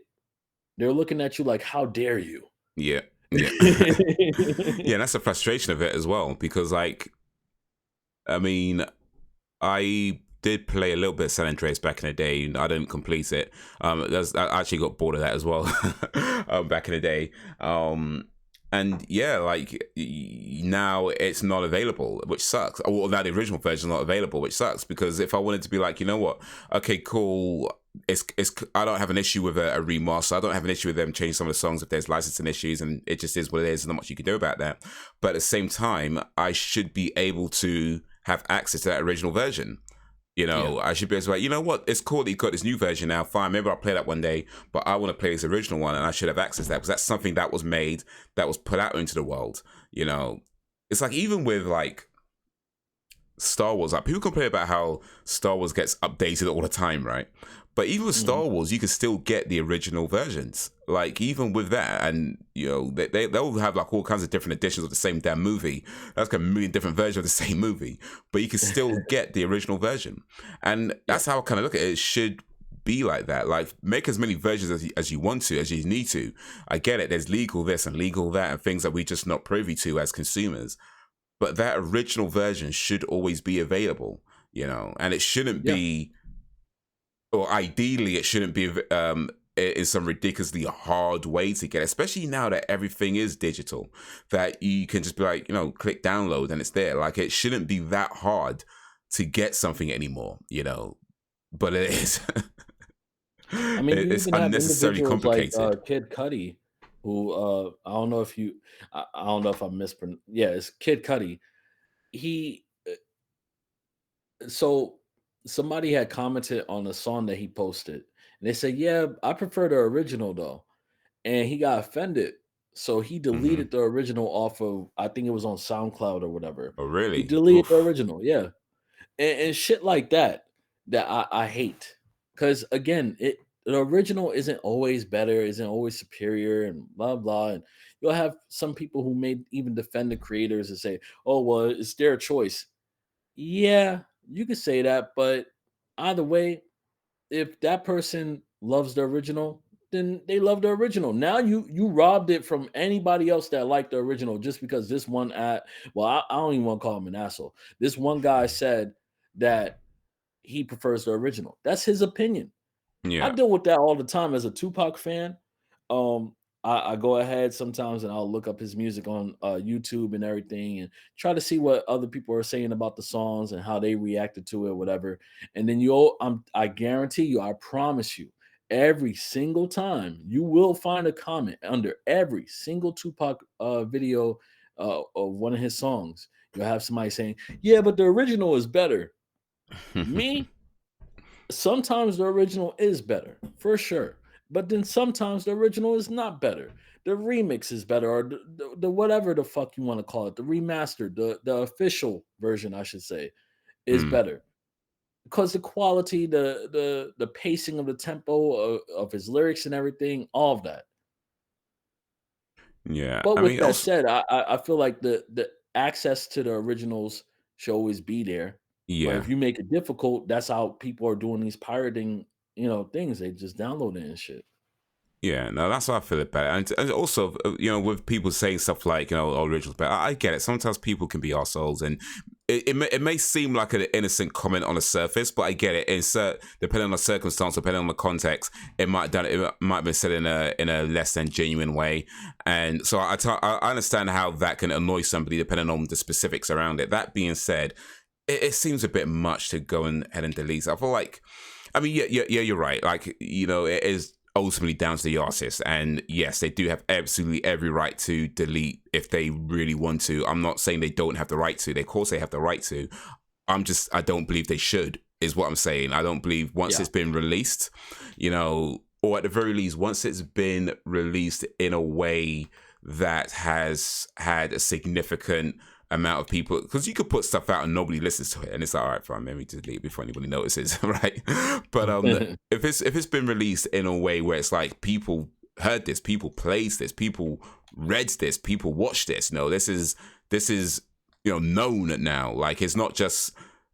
They're looking at you like, how dare you? Yeah. Yeah. Yeah, and that's the frustration of it as well, because like, I mean, I did play a little bit of San Andreas back in the day. I didn't complete it. I actually got bored of that as well back in the day. And yeah, like now it's not available, which sucks. Or now the original version is not available, which sucks, because if I wanted to be like, you know what, okay, cool. It's I don't have an issue with a remaster. I don't have an issue with them changing some of the songs if there's licensing issues, and it just is what it is. There's not much you can do about that. But at the same time, I should be able to have access to that original version. You know, Yeah. I should be able to, like, you know what, it's cool that you got this new version now. Fine, maybe I'll play that one day, but I want to play this original one, and I should have access to that, because that's something that was made, that was put out into the world. You know, it's like, even with like Star Wars, like people complain about how Star Wars gets updated all the time, right? But even with Mhm. Star Wars, you can still get the original versions. Like even with that, and you know, they'll have like all kinds of different editions of the same damn movie. That's got a million different versions of the same movie, but you can still get the original version. And Yeah. that's how I kind of look at it. It should be like that. Like, make as many versions as you want to, as you need to. I get it. There's legal this and legal that, and things that we're just not privy to as consumers. But that original version should always be available, you know, and it shouldn't Yeah. be, or ideally, it shouldn't be in some ridiculously hard way to get, especially now that everything is digital, that you can just be like, you know, click download and it's there. Like, it shouldn't be that hard to get something anymore, you know, but it is. I mean, you It's even have unnecessarily individuals like complicated. Kid Cudi, who I don't know if you, I don't know if I mispronounced. Yeah, it's Kid Cudi. He so somebody had commented on a song that he posted, and they said, "Yeah, I prefer the original though," and he got offended. So he Hmm. deleted the original off of, I think it was on SoundCloud or whatever. Oh, He really? deleted the Oof. original, yeah, and shit like that that I hate, because again, the original isn't always better, isn't always superior, and blah blah. And you'll have some people who may even defend the creators and say, "Oh well, it's their choice." Yeah, you could say that, but either way, if that person loves the original, then they love the original. Now you robbed it from anybody else that liked the original just because this one well, I don't even want to call him an asshole. This one guy said that he prefers the original. That's his opinion. I Yeah. deal with that all the time as a Tupac fan. Um, I go ahead sometimes and I'll look up his music on YouTube and everything, and try to see what other people are saying about the songs and how they reacted to it, whatever. And then I guarantee you, I promise you, every single time you will find a comment under every single Tupac video of one of his songs. You'll have somebody saying, "Yeah, but the original is better." Me, sometimes the original is better, for sure. But then sometimes the original is not better. The remix is better, or the whatever the fuck you want to call it, the remastered, the official version, I should say, is Mm. better because the quality, the pacing of the tempo of his lyrics and everything, all of that. Yeah. But I with mean, that also, said, I feel like the access to the originals should always be there. But yeah. if you make it difficult, that's how people are doing these pirating, things. They just download it and shit. Yeah, no, that's how I feel about it. And also, you know, with people saying stuff like, you know, oh, originals, but I get it. Sometimes people can be assholes, and it may seem like an innocent comment on the surface, but I get it. Depending on the circumstance, depending on the context, it might have been said in a less than genuine way. And so I understand how that can annoy somebody depending on the specifics around it. That being said, it seems a bit much to go ahead and delete. I feel like, I mean, yeah, you're right. Like, you know, it is ultimately down to the artist, and yes, they do have absolutely every right to delete if they really want to. I'm not saying they don't have the right to. They, of course, they have the right to. I don't believe they should. Is what I'm saying. I don't believe once Yeah. it's been released, you know, or at the very least, once it's been released in a way that has had a significant amount of people, because you could put stuff out and nobody listens to it, and it's like, all right, fine, maybe delete it before anybody notices, right? But if it's been released in a way where it's like people heard this, people played this, people read this, people watched this, no, this is you know known now. Like, it's not just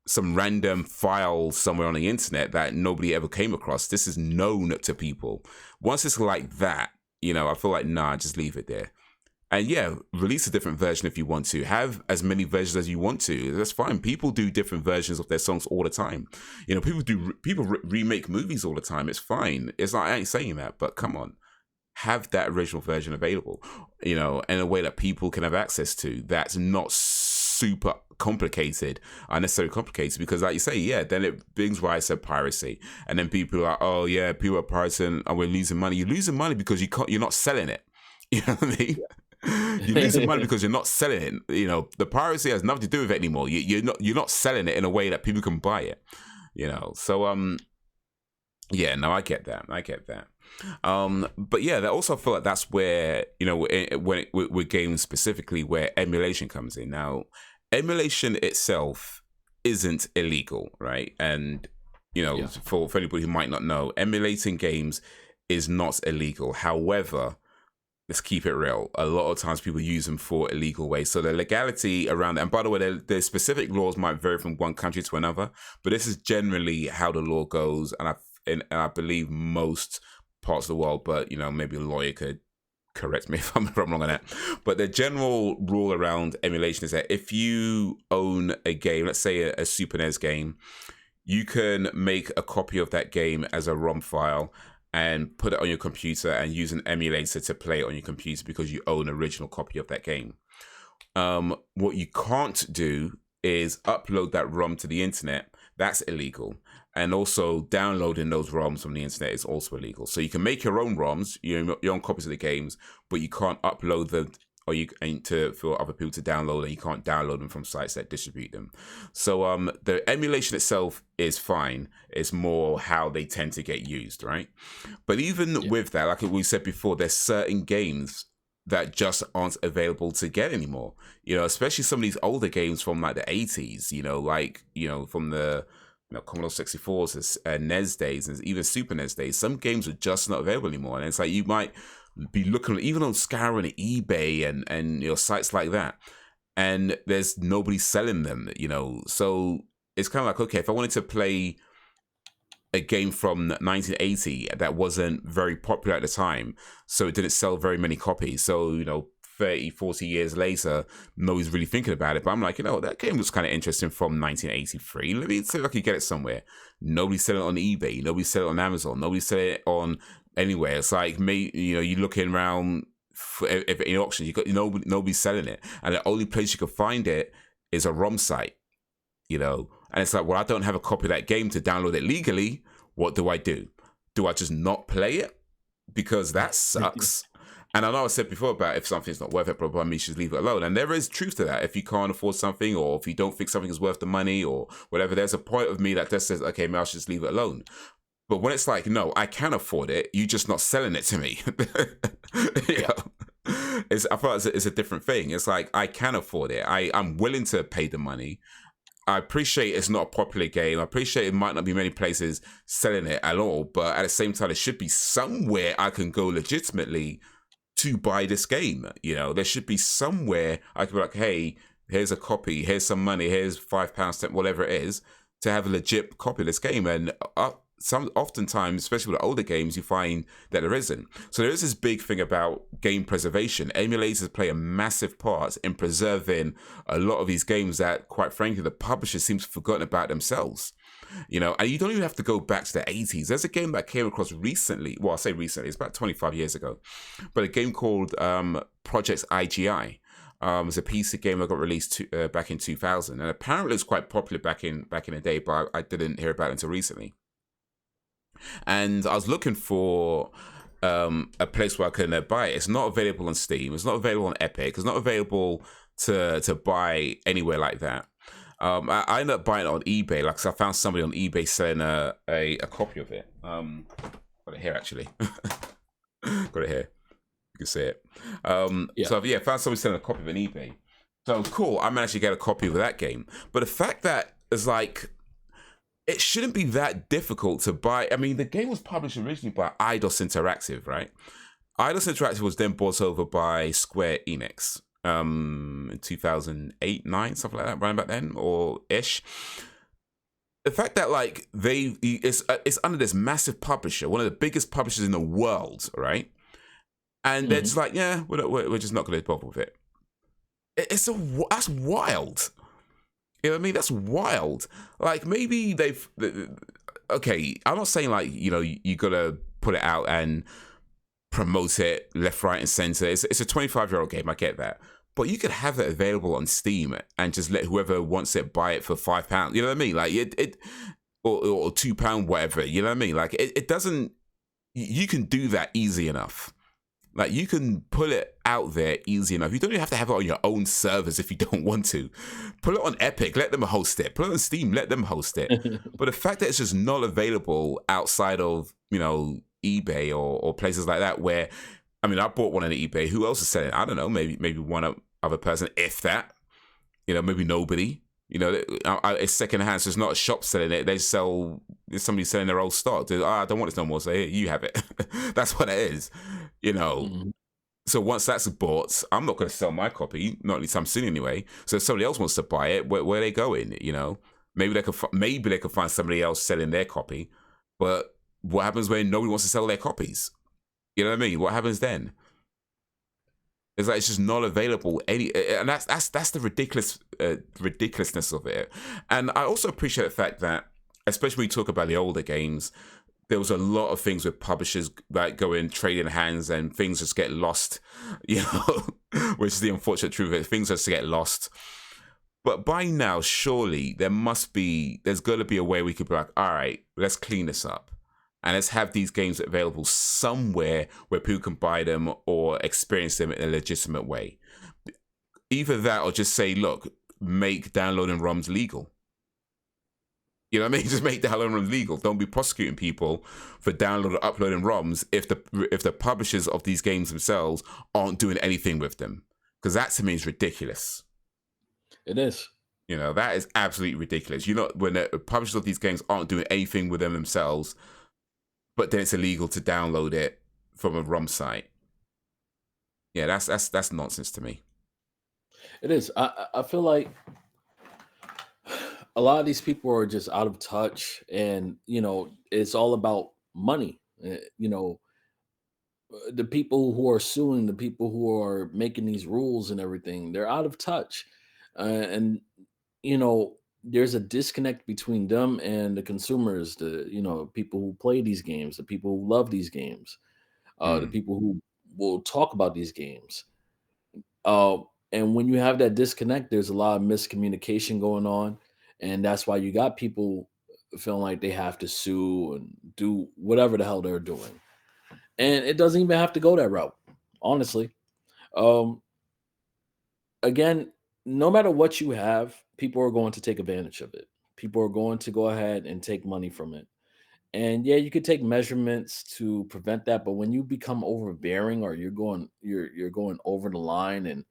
some random file somewhere on the internet that nobody ever came across. This is known to people. Once it's like that, I feel like, nah, just leave it there. And yeah, release a different version if you want to. Have as many versions as you want to. That's fine. People do different versions of their songs all the time. People remake movies all the time. It's fine. It's not, I ain't saying that, but come on. Have that original version available, in a way that people can have access to. That's not super complicated, unnecessarily complicated, because like you say, yeah, then it brings rise to piracy. And then people are like, oh yeah, people are pirating and we're losing money. You're losing money because you're not selling it. You know what I mean? You're losing money because you're not selling it. The piracy has nothing to do with it anymore. You're not selling it in a way that people can buy it. So yeah, no, I get that. But yeah, I also feel like that's where with games specifically, where emulation comes in. Now, emulation itself isn't illegal, right? And for anybody who might not know, emulating games is not illegal. However, let's keep it real. A lot of times people use them for illegal ways. So the legality around it, and by the way, the specific laws might vary from one country to another, but this is generally how the law goes. And I believe most parts of the world, but maybe a lawyer could correct me if I'm wrong on that. But the general rule around emulation is that if you own a game, let's say a Super NES game, you can make a copy of that game as a ROM file and put it on your computer and use an emulator to play it on your computer because you own an original copy of that game. What you can't do is upload that ROM to the internet. That's illegal. And also downloading those ROMs from the internet is also illegal. So you can make your own ROMs, your own copies of the games, but you can't upload them for other people to download, and you can't download them from sites that distribute them. So the emulation itself is fine. It's more how they tend to get used, right? But even with that, like we said before, there's certain games that just aren't available to get anymore. Especially some of these older games from like the 80s, from the Commodore 64s, NES days, and even Super NES days. Some games are just not available anymore. And it's like you might be looking even on scouring at eBay and sites like that, and there's nobody selling them. So it's kind of like, okay, if I wanted to play a game from 1980 that wasn't very popular at the time, so it didn't sell very many copies, so 30, 40 years later, nobody's really thinking about it. But I'm like, that game looks kind of interesting from 1983. Let me see if I can get it somewhere. Nobody's selling it on eBay. Nobody's selling it on Amazon. Nobody's selling it on anywhere. It's like, you're looking around if in auctions, you got nobody's selling it, and the only place you can find it is a ROM site. And it's like, well, I don't have a copy of that game to download it legally. What do I do? Do I just not play it? Because that sucks. And I know I said before about if something's not worth it, but I mean, you should leave it alone. And there is truth to that. If you can't afford something, or if you don't think something is worth the money or whatever, there's a point of me that just says, okay, maybe I should just leave it alone. But when it's like, no, I can afford it, you're just not selling it to me. I feel like it's a different thing. It's like, I can afford it. I'm willing to pay the money. I appreciate it's not a popular game. I appreciate it might not be many places selling it at all. But at the same time, there should be somewhere I can go legitimately to buy this game. There should be somewhere I can be like, hey, here's a copy, here's some money, here's £5, $10, whatever it is, to have a legit copy of this game. And oftentimes, especially with older games, you find that there isn't. So there is this big thing about game preservation. Emulators play a massive part in preserving a lot of these games that, quite frankly, the publisher seems to have forgotten about themselves. And you don't even have to go back to the 80s. There's a game that came across recently. Well, I say recently, it's about 25 years ago. But a game called Project IGI. It's a PC game that got released back in 2000. And apparently it's quite popular back in the day, but I didn't hear about it until recently. And I was looking for a place where I can buy it. It's not available on Steam. It's not available on Epic. It's not available to buy anywhere like that. I ended up buying it on eBay. Like, so I found somebody on eBay selling a copy of it. Got it here, actually. Got it here. You can see it. So I found somebody selling a copy of an eBay. So cool. I managed to get a copy of that game. But the fact that it's like, it shouldn't be that difficult to buy. I mean, the game was published originally by Eidos Interactive, right? Eidos Interactive was then bought over by Square Enix. In 2008, 9, something like that, right about then, or ish. the fact that like it's under this massive publisher, one of the biggest publishers in the world, right? And they're just Mhm. like, yeah, we're just not going to bother with it. That's wild. You know what I mean? That's wild. Like maybe okay. I'm not saying like you gotta put it out and promote it left, right, and center. It's a 25-year-old game. I get that, but you could have it available on Steam and just let whoever wants it buy it for £5. You know what I mean? Like it or £2, whatever. You know what I mean? Like it doesn't. You can do that easy enough. Like you can pull it out there easy enough. You don't even have to have it on your own servers if you don't want to. Put it on Epic, let them host it. Put it on Steam, let them host it. But the fact that it's just not available outside of, eBay or places like that where I mean I bought one on eBay. Who else is selling it? I don't know, maybe one other person, if that. Maybe nobody. It's secondhand, so it's not a shop selling it. There's somebody selling their old stock. I don't want this no more, so here, you have it. That's what it is. You know, Mhm. so once that's bought, I'm not going to sell my copy, not anytime soon anyway. So if somebody else wants to buy it, where are they going? Maybe they could find somebody else selling their copy. But what happens when nobody wants to sell their copies? You know what I mean? What happens then? It's like it's just not available and that's the ridiculousness of it. And I also appreciate the fact that, especially when we talk about the older games, there was a lot of things with publishers like going trading hands and things just get lost, which is the unfortunate truth of it. Things just get lost. But by now, surely there's got to be a way we could be like, all right, let's clean this up. And let's have these games available somewhere where people can buy them or experience them in a legitimate way. Either that or just say, look, make downloading ROMs legal. You know what I mean? Just make downloading ROMs legal. Don't be prosecuting people for downloading or uploading ROMs if the publishers of these games themselves aren't doing anything with them. Because that to me is ridiculous. It is. That is absolutely ridiculous. When the publishers of these games aren't doing anything with them themselves, but then it's illegal to download it from a ROM site. Yeah, that's nonsense to me. It is. I feel like a lot of these people are just out of touch, and it's all about money. The people who are suing, the people who are making these rules and everything, they're out of touch, and there's a disconnect between them and the consumers, the people who play these games, the people who love these games, the Mm, people who will talk about these games. Uh, and when you have that disconnect, there's a lot of miscommunication going on, and that's why you got people feeling like they have to sue and do whatever the hell they're doing. And it doesn't even have to go that route, honestly. Um, Again, no matter what you have, people are going to take advantage of it. People are going to go ahead and take money from it. And yeah, you could take measurements to prevent that, but when you become overbearing or you're going over the line and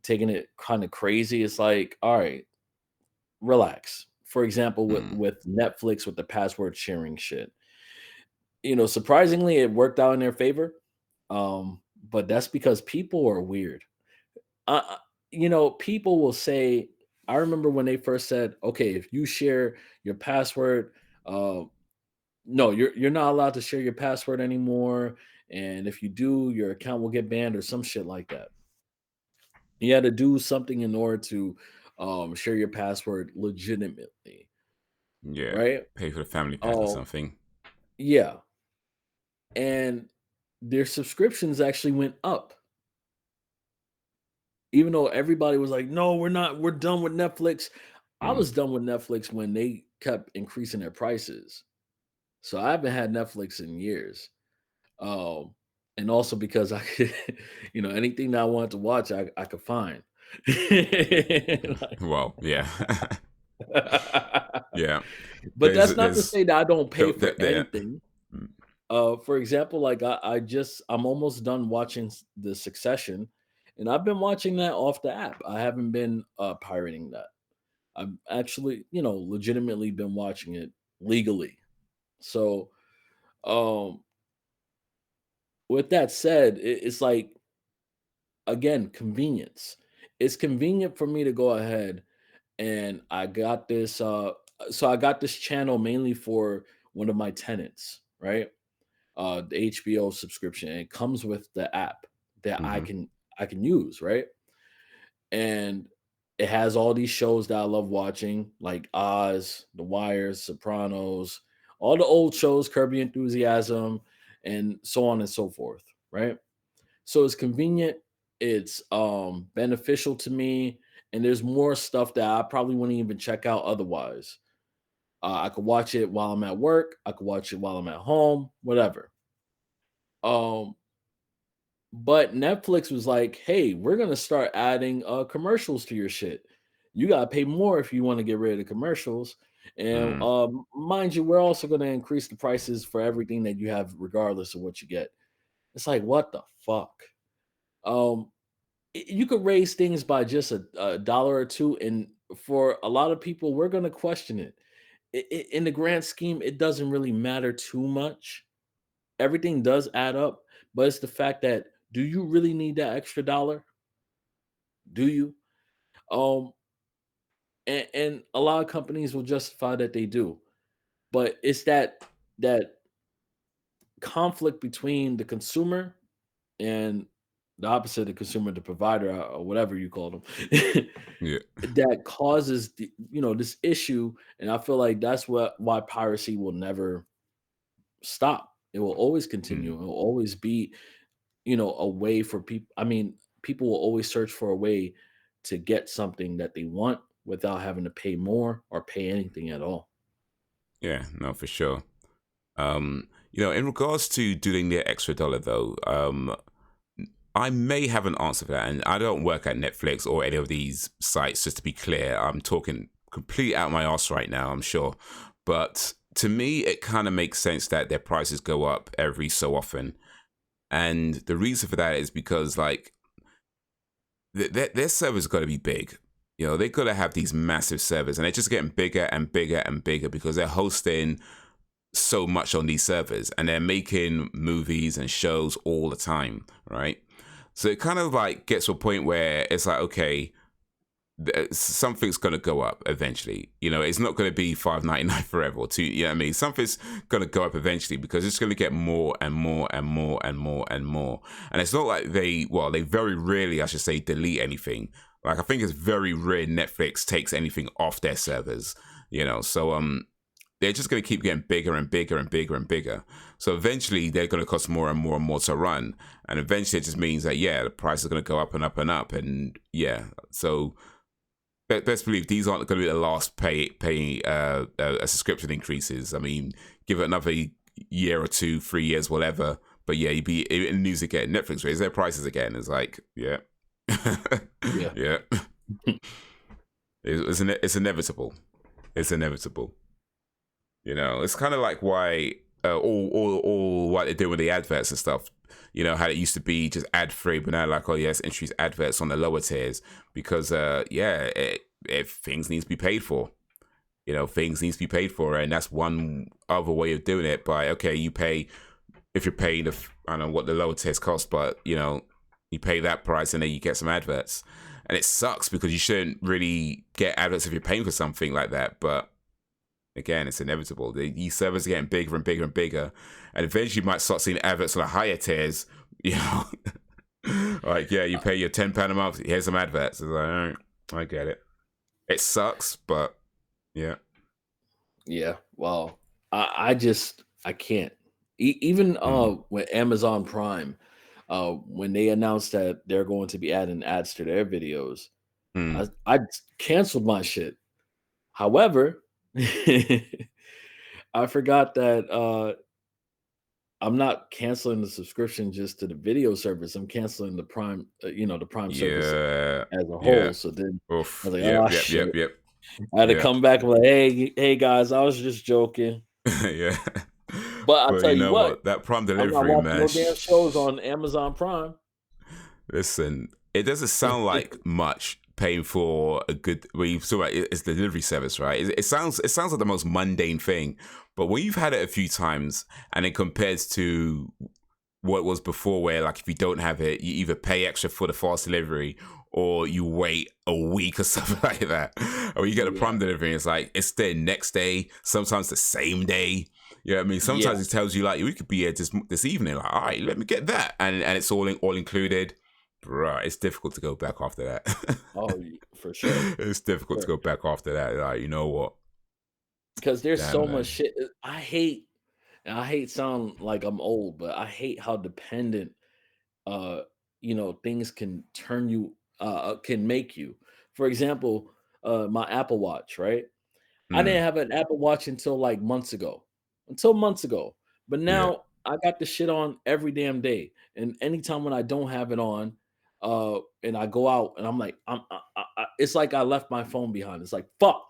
taking it kind of crazy, it's like, all right, relax. For example, with mm. with Netflix with the password sharing shit. Surprisingly it worked out in their favor. But that's because people are weird. Uh, people will say, I remember when they first said, okay, if you share your password, uh, no, you're not allowed to share your password anymore. And if you do, your account will get banned or some shit like that. You had to do something in order to share your password legitimately, Yeah, right? pay for the family pack or Oh, something. yeah. And their subscriptions actually went up. Even though everybody was like, "No, we're done with Netflix." I Mm. was done with Netflix when they kept increasing their prices. So I haven't had Netflix in years. Um, and also because I could, anything that I wanted to watch, I could find. Like Well, yeah, yeah. but that's not to There's say that I don't pay for there. anything. Mm, For example, like I'm almost done watching the Succession, and I've been watching that off the app. I haven't been pirating that. I've actually, legitimately been watching it legally. So, um, with that said, it's like again convenience. It's convenient for me to go ahead and I got this. So I got this channel mainly for one of my tenants, right? The HBO subscription. And it comes with the app that Hmm. I can use, right? And it has all these shows that I love watching, like Oz, The Wire, Sopranos, all the old shows, Kirby Enthusiasm, and so on and so forth, right? So it's convenient, it's beneficial to me, and there's more stuff that I probably wouldn't even check out otherwise. I could watch it while I'm at work, I could watch it while I'm at home, whatever. Um, but Netflix was like, "Hey, we're gonna start adding commercials to your shit. You gotta pay more if you want to get rid of the commercials." And Mm. mind you, we're also gonna increase the prices for everything that you have, regardless of what you get. It's like, what the fuck? Um, you could raise things by just a dollar or two, and for a lot of people, we're gonna question it. In the grand scheme, it doesn't really matter too much. Everything does add up, but it's the fact that, do you really need that extra dollar? Do you? Um, and a lot of companies will justify that they do, but it's that conflict between the consumer and the opposite of the consumer, the provider, or whatever you call them, Yeah. that causes this issue. And I feel like that's why piracy will never stop. It will always continue. It Mm. will always be a way for people. I mean, people will always search for a way to get something that they want without having to pay more or pay anything at all. Yeah, no, for sure. In regards to doing the extra dollar though, I may have an answer for that. And I don't work at Netflix or any of these sites, just to be clear. I'm talking completely out my ass right now, I'm sure. But to me, it kind of makes sense that their prices go up every so often. And the reason for that is because, like, their servers got to be big. They got to have these massive servers, and they're just getting bigger and bigger and bigger because they're hosting so much on these servers and they're making movies and shows all the time, right? So it kind of like gets to a point where it's like, okay, something's going to go up eventually. It's not going to be $5.99 forever or two. You know what I mean? Something's going to go up eventually because it's going to get more and more and more and more and more. And it's not like they very rarely, I should say, delete anything. Like, I think it's very rare Netflix takes anything off their servers. So they're just going to keep getting bigger and bigger and bigger and bigger. So eventually they're going to cost more and more and more to run. And eventually it just means that, yeah, the price is going to go up and up and up. And yeah, so best believe these aren't going to be the last subscription increases. I mean, give it another year or 2, 3 years, whatever. But yeah, you'd be in the news again. Netflix raise their prices again. It's like, yeah. Yeah. Yeah. It's inevitable. It's inevitable. It's kind of like why all what they do with the adverts and stuff. How it used to be just ad free, but now like, oh yes, introduce adverts on the lower tiers because if things need to be paid for. Things need to be paid for, and that's one other way of doing it. By okay, you pay if you're paying I don't know what the lower tiers cost, but you pay that price and then you get some adverts, and it sucks because you shouldn't really get adverts if you're paying for something like that, but. Again, it's inevitable. These servers are getting bigger and bigger and bigger, and eventually you might start seeing adverts on the higher tiers. Like yeah, you pay your £10 a month. Here's some adverts. It's like, all right, I get it. It sucks, but yeah. Yeah. Well, I can't. Even Mm. with Amazon Prime, when they announced that they're going to be adding ads to their videos, Mm. I canceled my shit. However, I forgot that I'm not canceling the subscription just to the video service. I'm canceling the Prime, the Prime service Yeah. as a Yeah. whole. So then I Oof. was like, Yep. oh Yep. shit. Yep. Yep. I had to Yeah. come back and like, hey guys, I was just joking. Yeah. But I But tell you you know what, what? That Prime I'm not delivery, watching man. no damn shows on Amazon Prime. Listen, it doesn't sound like much paying for a good. When you talk about it's the delivery service, right? It sounds like the most mundane thing, but when you've had it a few times and it compares to what was before, where like if you don't have it, you either pay extra for the fast delivery or you wait a week or something like that, or you get a prime delivery and it's like it's the next day, sometimes the same day. You know what I mean? Sometimes it tells you like we could be here this evening. Like, all right, let me get that, and it's all included. Right, it's difficult to go back after that. Oh, for sure. It's difficult to go back after that. Like, you know what? Because there's Damn, so man. much shit. And I hate sound like I'm old, but I hate how dependent uh things can turn you can make you. For example, my Apple Watch, right? I Mm, didn't have an Apple Watch until like months ago. Until months ago. But yeah. now I got the shit on every damn day. And anytime when I don't have it on, and I go out and I'm like, it's like I left my phone behind. It's like, fuck.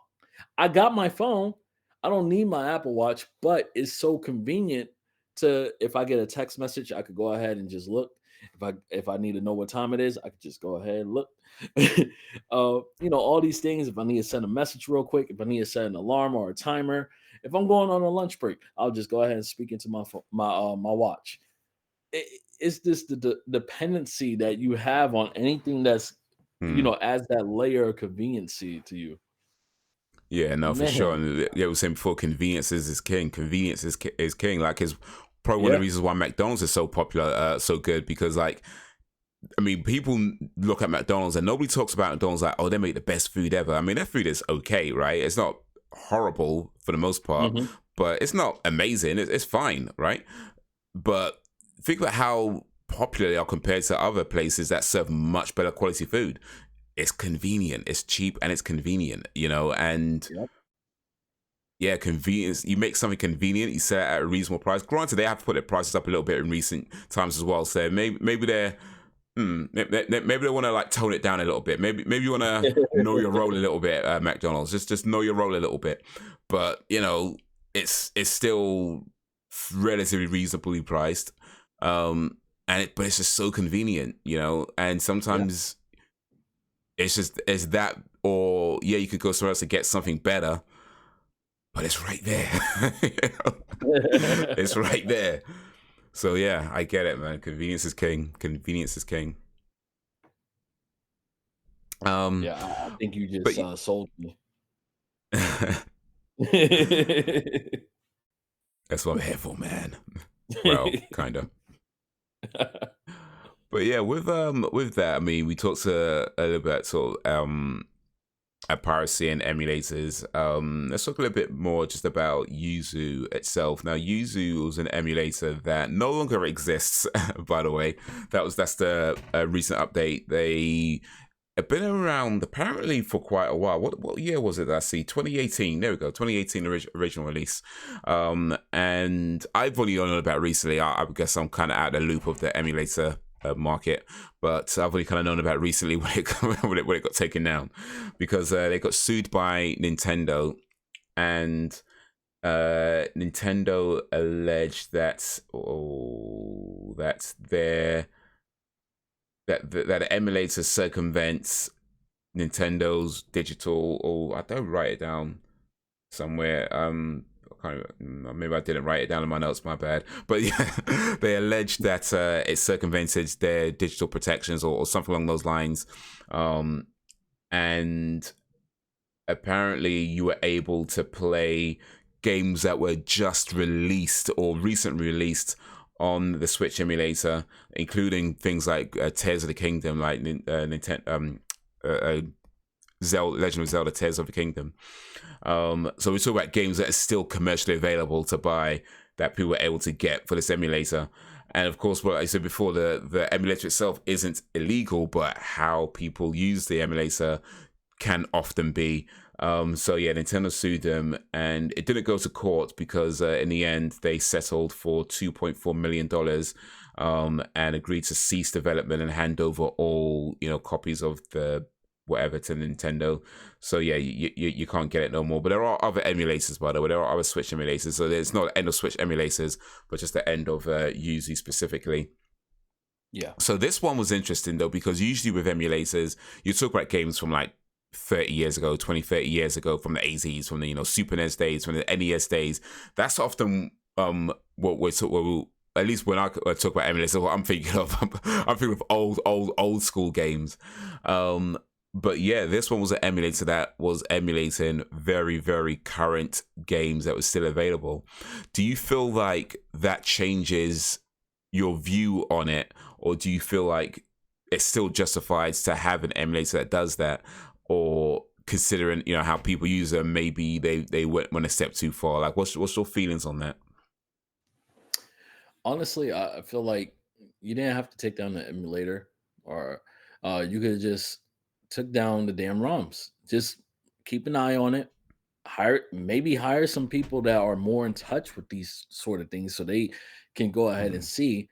I got my phone. I don't need my Apple Watch, but it's so convenient to if I get a text message, I could go ahead and just look. If I need to know what time it is, I could just go ahead and look. All these things. If I need to send a message real quick, if I need to set an alarm or a timer, if I'm going on a lunch break, I'll just go ahead and speak into my phone, my watch. It's this the dependency that you have on anything that's Mm. adds that layer of conveniency to you. Yeah, no, for sure. Man, And yeah, we were saying before, convenience is king. Convenience is king. Like, it's probably one of yeah. the reasons why McDonald's is so popular, so good, because like, I mean, people look at McDonald's and nobody talks about McDonald's like, oh, they make the best food ever. I mean, their food is okay, right? It's not horrible for the most part, Mhm. but it's not amazing. It's fine, right? But think about how popular they are compared to other places that serve much better quality food. It's convenient, it's cheap, and it's convenient, and Yep. yeah, convenience. You make something convenient, you sell it at a reasonable price. Granted, they have to put their prices up a little bit in recent times as well. So maybe they're maybe they want to like tone it down a little bit. Maybe you want to know your role a little bit at McDonald's. Just know your role a little bit. But it's still relatively reasonably priced. But it's just so convenient, and Yeah. sometimes it's that, or yeah, you could go somewhere else to get something better, but it's right there. It's right there. So yeah, I get it, man. Convenience is king. Convenience is king. Um, Yeah, I think you but just, sold me. that's what I'm here for, man. Well, kind of. But yeah, with that, I mean, we talked a little bit sort of at piracy and emulators. Let's talk a little bit more just about Yuzu itself. Now, Yuzu was an emulator that no longer exists. By the way, that's the recent update. They have been around apparently for quite a while. What year was it that I see? 2018. There we go. 2018 original release. And I've only known about it recently. I guess I'm kind of out of the loop of the emulator market, but I've only kind of known about it recently when it got taken down, because they got sued by Nintendo, and Nintendo alleged that that emulator circumvents Nintendo's digital. I don't write it down somewhere. Maybe I didn't write it down in my notes. My bad. But yeah, they alleged that it circumvented their digital protections or something along those lines. And apparently, you were able to play games that were just released or recently released on the Switch emulator, including things like Tears of the Kingdom, like Nintendo. Legend of Zelda Tears of the Kingdom. So we talk about games that are still commercially available to buy that people were able to get for this emulator. And of course, what I said before, the emulator itself isn't illegal, but how people use the emulator can often be. So yeah, Nintendo sued them, and it didn't go to court because in the end they settled for $2.4 million, and agreed to cease development and hand over all copies of the whatever to Nintendo. So yeah, you can't get it no more. But there are other emulators, by the way. There are other Switch emulators. So it's not the end of Switch emulators, but just the end of Yuzu specifically. Yeah. So this one was interesting though, because usually with emulators, you talk about games from like 30 years ago, 20, 30 years ago, from the 80s, from the Super NES days, from the NES days. That's often what at least when I talk about emulators, what I'm thinking of, I'm thinking of old school games. But yeah, this one was an emulator that was emulating very, very current games that were still available. Do you feel like that changes your view on it, or do you feel like it's still justified to have an emulator that does that? Or considering, you know, how people use them, maybe they went a step too far. Like, what's your feelings on that? Honestly, I feel like you didn't have to take down the emulator, or you could have just took down the damn ROMs. Just keep an eye on it. Hire some people that are more in touch with these sort of things, so they can go ahead and Mm, see.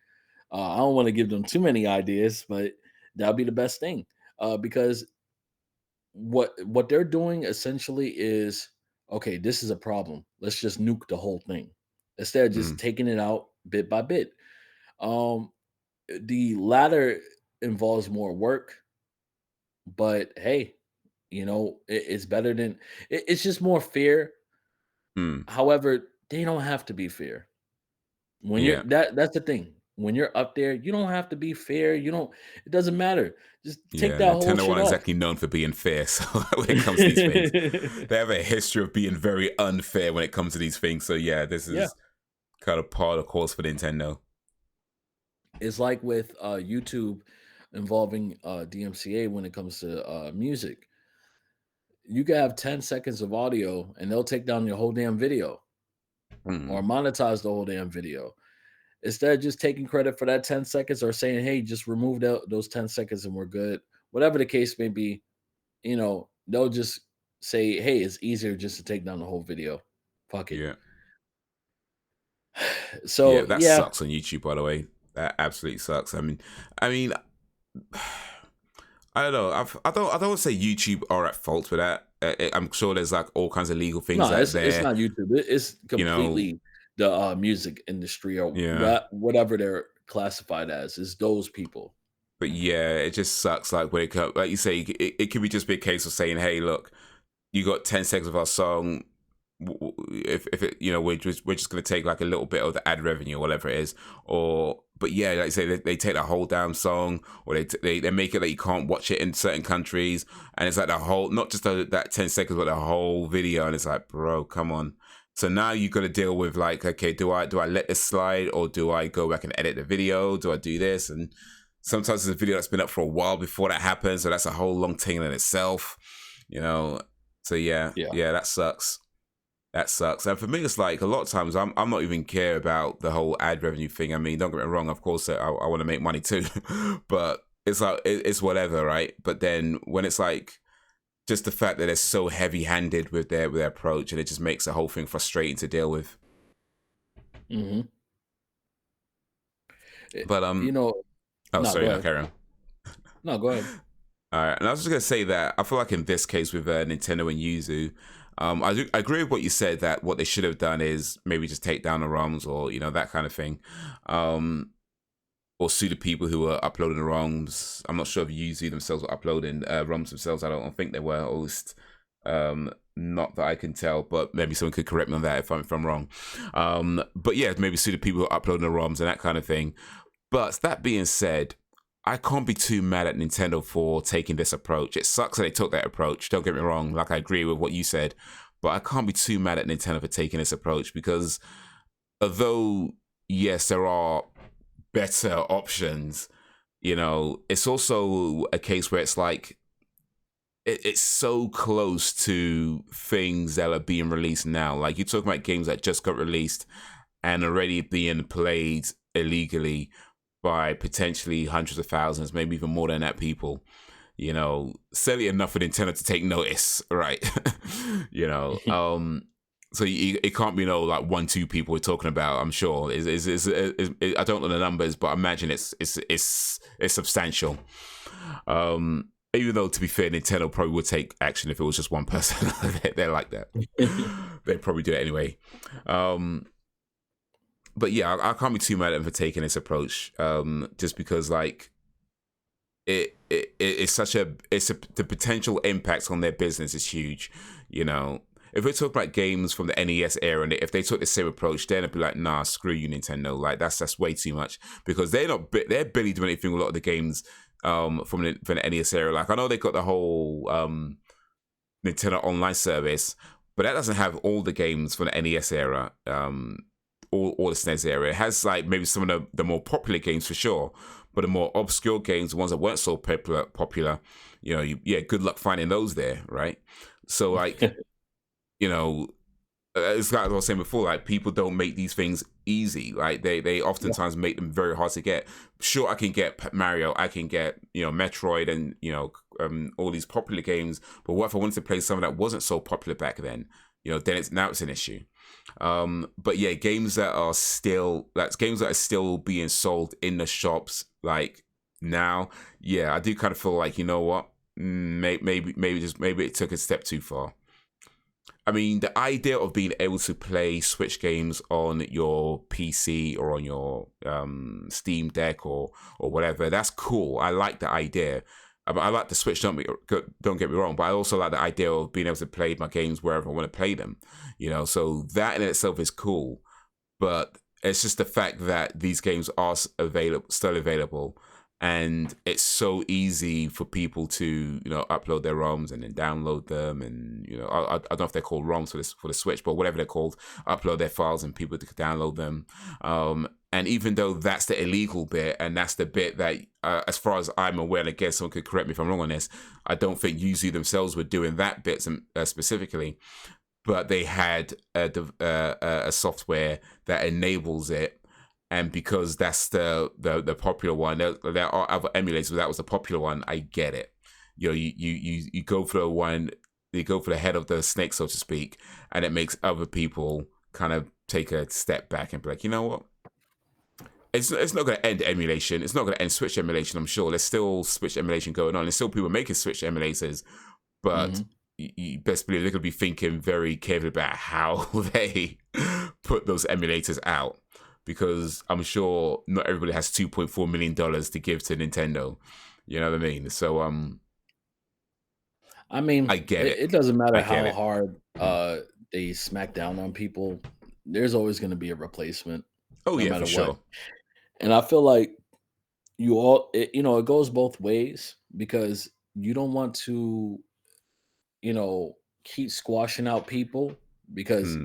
I don't want to give them too many ideas, but that'll be the best thing. Because what they're doing essentially is, okay, this is a problem. Let's just nuke the whole thing instead of just mm, taking it out bit by bit. Um, the latter involves more work, but hey, it's better than it's just more fair. mm. However, they don't have to be fair. When you're Yeah, that's the thing. When you're up there, you don't have to be fair. You don't It doesn't matter. Just take yeah. that whole Nintendo shit aren't off. exactly known for being fair. So when it comes to these things, they have a history of being very unfair when it comes to these things. So yeah, this Yeah. is kind of part of the course for Nintendo. It's like with YouTube involving DMCA when it comes to music. You can have 10 seconds of audio and they'll take down your whole damn video or Mm, monetize the whole damn video. Instead of just taking credit for that 10 seconds or saying, hey, just remove those 10 seconds and we're good. Whatever the case may be, they'll just say, hey, it's easier just to take down the whole video. Fuck it. yeah, yeah. So, That yeah, sucks on YouTube, by the way. That absolutely sucks. I mean, I don't know. I don't want to say YouTube are at fault for that. I'm sure there's like all kinds of legal things no, out it's there. not YouTube. It's You know, completely the music industry or yeah. whatever they're classified as is those people. But yeah, it just sucks. Like when it comes, like you say, it could be just be a case of saying, "Hey, look, you got 10 seconds of our song. If it, we're just gonna take like a little bit of the ad revenue or whatever it is." Or, but yeah, like I say, they take the whole damn song, or they make it that you can't watch it in certain countries, and it's like the whole, not just that 10 seconds, but the whole video, and it's like, bro, come on. So now you got to deal with like, okay, do I let this slide, or do I go back and edit the video? Do I do this? And sometimes it's a video that's been up for a while before that happens, so that's a whole long thing in itself, you know. So yeah, Yeah. yeah, that sucks. That sucks. And for me, it's like a lot of times I'm not even care about the whole ad revenue thing. I mean, don't get me wrong. Of course, I want to make money too, but it's like it's whatever, right? But then when it's like just the fact that they're so heavy handed with their approach, and it just makes the whole thing frustrating to deal with. Hmm. But You know, oh, no, go sorry, no, ahead. carry on. No, go ahead. All right, and I was just gonna say that I feel like in this case with Nintendo and Yuzu, I agree with what you said that what they should have done is maybe just take down the ROMs, or that kind of thing, or sue the people who are uploading the ROMs. I'm not sure if Yuzu themselves were uploading ROMs themselves. I don't think they were, or at least not that I can tell. But maybe someone could correct me on that if I'm wrong. But yeah, maybe sue the people who are uploading the ROMs and that kind of thing. But that being said, I can't be too mad at Nintendo for taking this approach. It sucks that they took that approach. Don't get me wrong. Like, I agree with what you said, but I can't be too mad at Nintendo for taking this approach, because although, yes, there are better options, it's also a case where it's like, it's so close to things that are being released now. Like, you're talking about games that just got released and already being played illegally by potentially hundreds of thousands, maybe even more than that, people. Silly enough for Nintendo to take notice, right? you know, um, so it can't be like 1-2 people we're talking about. I'm sure I don't know the numbers, but I imagine it's substantial. Even though, to be fair, Nintendo probably would take action if it was just one person. They're like that. They'd probably do it anyway. But yeah, I can't be too mad at them for taking this approach. Just because like it's the potential impact on their business is huge. if we talk about games from the NES era, and if they took the same approach, then I'd be like, nah, screw you, Nintendo. Like that's way too much, because they're barely doing anything with a lot of the games from the NES era. Like I know they got the whole Nintendo Online service, but that doesn't have all the games from the NES era. Or the SNES era. It has like maybe some of the more popular games for sure, but the more obscure games, the ones that weren't so popular, good luck finding those there, right? So like, it's like I was saying before, like people don't make these things easy. Like they oftentimes make them very hard to get. Sure, I can get Mario, I can get Metroid, and all these popular games. But what if I wanted to play something that wasn't so popular back then? Then it's an issue. But yeah, games that are still being sold in the shops like now. Yeah, I do kind of feel like, you know what, maybe it took a step too far. I mean, the idea of being able to play Switch games on your PC or on your Steam Deck or whatever, that's cool. I like the idea. I like the Switch, don't get me wrong, but I also like the idea of being able to play my games wherever I want to play them. So that in itself is cool. But it's just the fact that these games are still available, and it's so easy for people to upload their ROMs and then download them, and I don't know if they're called ROMs for the Switch, but whatever they're called, upload their files and people can download them. And even though that's the illegal bit, and that's the bit that, as far as I'm aware, and again, someone could correct me if I'm wrong on this, I don't think Yuzu themselves were doing that bit specifically, but they had a software that enables it. And because that's the popular one, there are other emulators, but that was the popular one. I get it. You go for the one, you go for the head of the snake, so to speak, and it makes other people kind of take a step back and be like, you know what? It's not going to end emulation. It's not going to end Switch emulation, I'm sure. There's still Switch emulation going on. There's still people making Switch emulators, but you best believe they're going to be thinking very carefully about how they put those emulators out, because I'm sure not everybody has $2.4 million to give to Nintendo. You know what I mean? So, I mean, I get it. It doesn't matter how hard they smack down on people. There's always going to be a replacement. Oh, no yeah, matter for sure. what. And I feel like it goes both ways, because you don't want to, keep squashing out people, because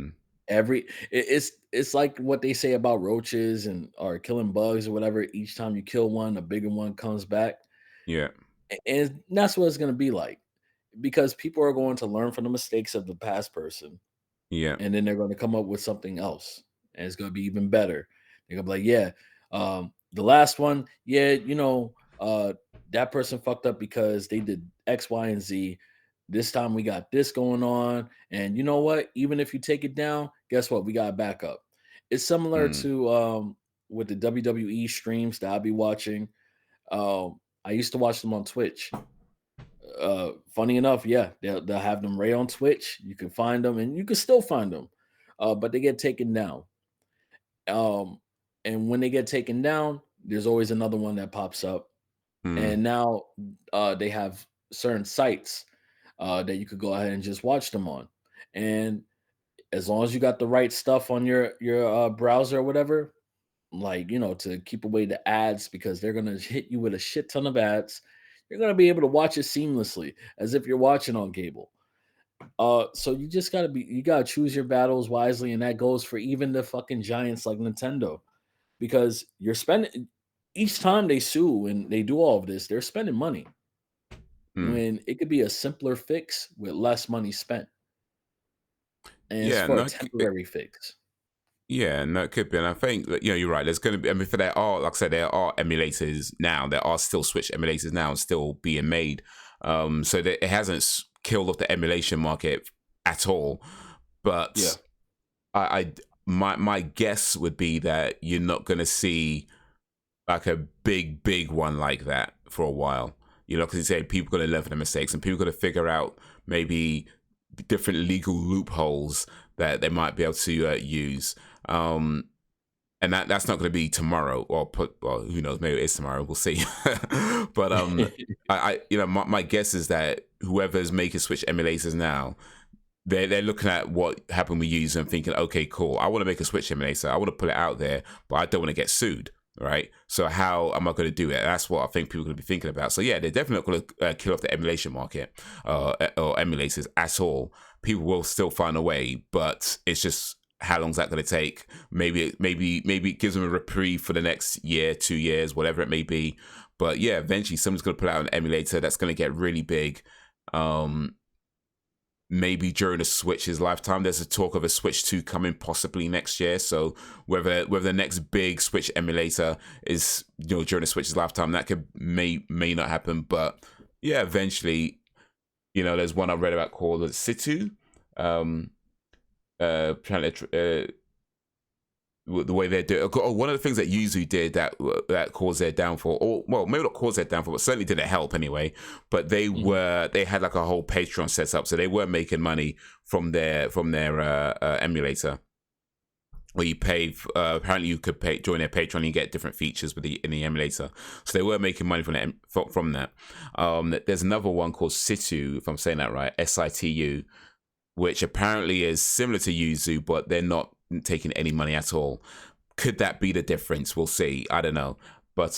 it's like what they say about roaches or killing bugs or whatever. Each time you kill one, a bigger one comes back. Yeah. And that's what it's going to be like, because people are going to learn from the mistakes of the past person. Yeah. And then they're going to come up with something else, and it's going to be even better. They're going to be like, yeah, the last one, yeah, that person fucked up because they did X, Y, and Z. This time we got this going on. And you know what? Even if you take it down, guess what? We got a backup. It's similar to with the WWE streams that I'll be watching. I used to watch them on Twitch. Funny enough, yeah, they'll have them right on Twitch. You can find them, and you can still find them, but they get taken down. And when they get taken down, there's always another one that pops up. And now they have certain sites that you could go ahead and just watch them on. And as long as you got the right stuff on your browser or whatever, like, to keep away the ads, because they're gonna hit you with a shit ton of ads. You're gonna be able to watch it seamlessly as if you're watching on cable. So you just gotta choose your battles wisely, and that goes for even the fucking giants like Nintendo, because you're spending each time they sue and they do all of this, they're spending money when it could be a simpler fix with less money spent, and it's Yeah, for a no, temporary fix. yeah, no, it could be. And I think that, you're right. There's going to be, I mean, there are, like I said, there are emulators now. There are still Switch emulators now still being made. So that it hasn't killed off the emulation market at all. But Yeah. my guess would be that you're not going to see like a big one like that for a while. Because you say people going to learn from their mistakes, and people going to figure out maybe different legal loopholes that they might be able to use. And that's not going to be tomorrow, or well, who knows? Maybe it is tomorrow. We'll see. But my guess is that whoever's making Switch emulators now, they're looking at what happened with users and thinking, okay, cool. I want to make a Switch emulator. I want to put it out there, but I don't want to get sued, right? So how am I going to do it? That's what I think people are going to be thinking about. So yeah, they're definitely not going to kill off the emulation market or emulators at all. People will still find a way, but it's just how long's that going to take? Maybe it gives them a reprieve for the next year, 2 years, whatever it may be. But yeah, eventually someone's going to put out an emulator that's going to get really big. Maybe during the Switch's lifetime. There's a talk of a Switch 2 coming possibly next year. So whether the next big Switch emulator is during the Switch's lifetime, that may not happen. But yeah, eventually, there's one I read about called Situ. The way they do it. Oh, one of the things that Yuzu did that caused their downfall, or well, maybe not caused their downfall, but certainly didn't help anyway. But they had like a whole Patreon set up, so they were making money from their emulator. Where you pay, apparently you could join their Patreon and you get different features in the emulator. So they were making money from that. There's another one called Situ, if I'm saying that right, Situ, which apparently is similar to Yuzu, but they're not taking any money at all. Could that be the difference? We'll see. I don't know. But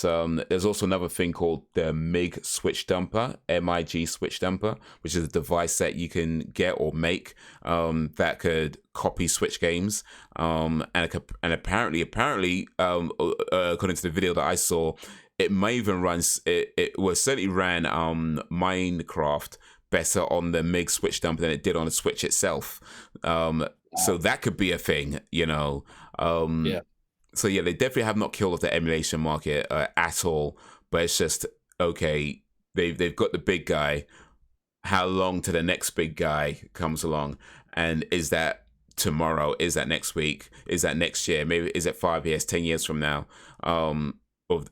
there's also another thing called the MIG switch dumper, MIG switch dumper, which is a device that you can get or make that could copy Switch games. And apparently, according to the video that I saw, it may even run. It was certainly ran Minecraft better on the MIG switch dumper than it did on the Switch itself. So that could be a thing, Yeah. So yeah, they definitely have not killed off the emulation market at all. But it's just okay. They've got the big guy. How long till the next big guy comes along? And is that tomorrow? Is that next week? Is that next year? Maybe is it 5 years, 10 years from now? Or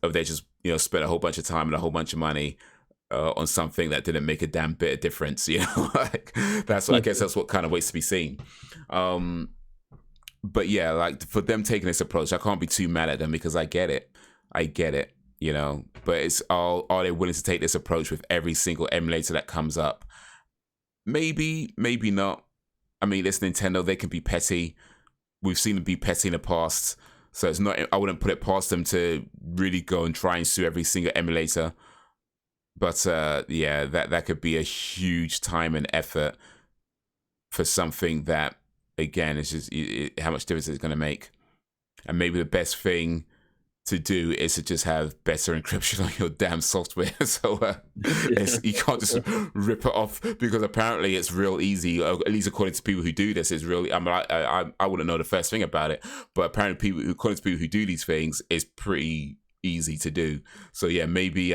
they just spent a whole bunch of time and a whole bunch of money on something that didn't make a damn bit of difference, like I guess that's what kind of waits to be seen. But yeah, like for them taking this approach, I can't be too mad at them because I get it, but it's are they willing to take this approach with every single emulator that comes up? Maybe not. I mean, it's Nintendo, they can be petty. We've seen them be petty in the past, so it's not, I wouldn't put it past them to really go and try and sue every single emulator. But yeah, that could be a huge time and effort for something that, again, is just how much difference it's going to make. And maybe the best thing to do is to just have better encryption on your damn software, so you can't just rip it off, because apparently it's real easy. At least according to people who do this, it's really. I mean, I wouldn't know the first thing about it, but apparently according to people who do these things, it's pretty easy to do. So yeah, maybe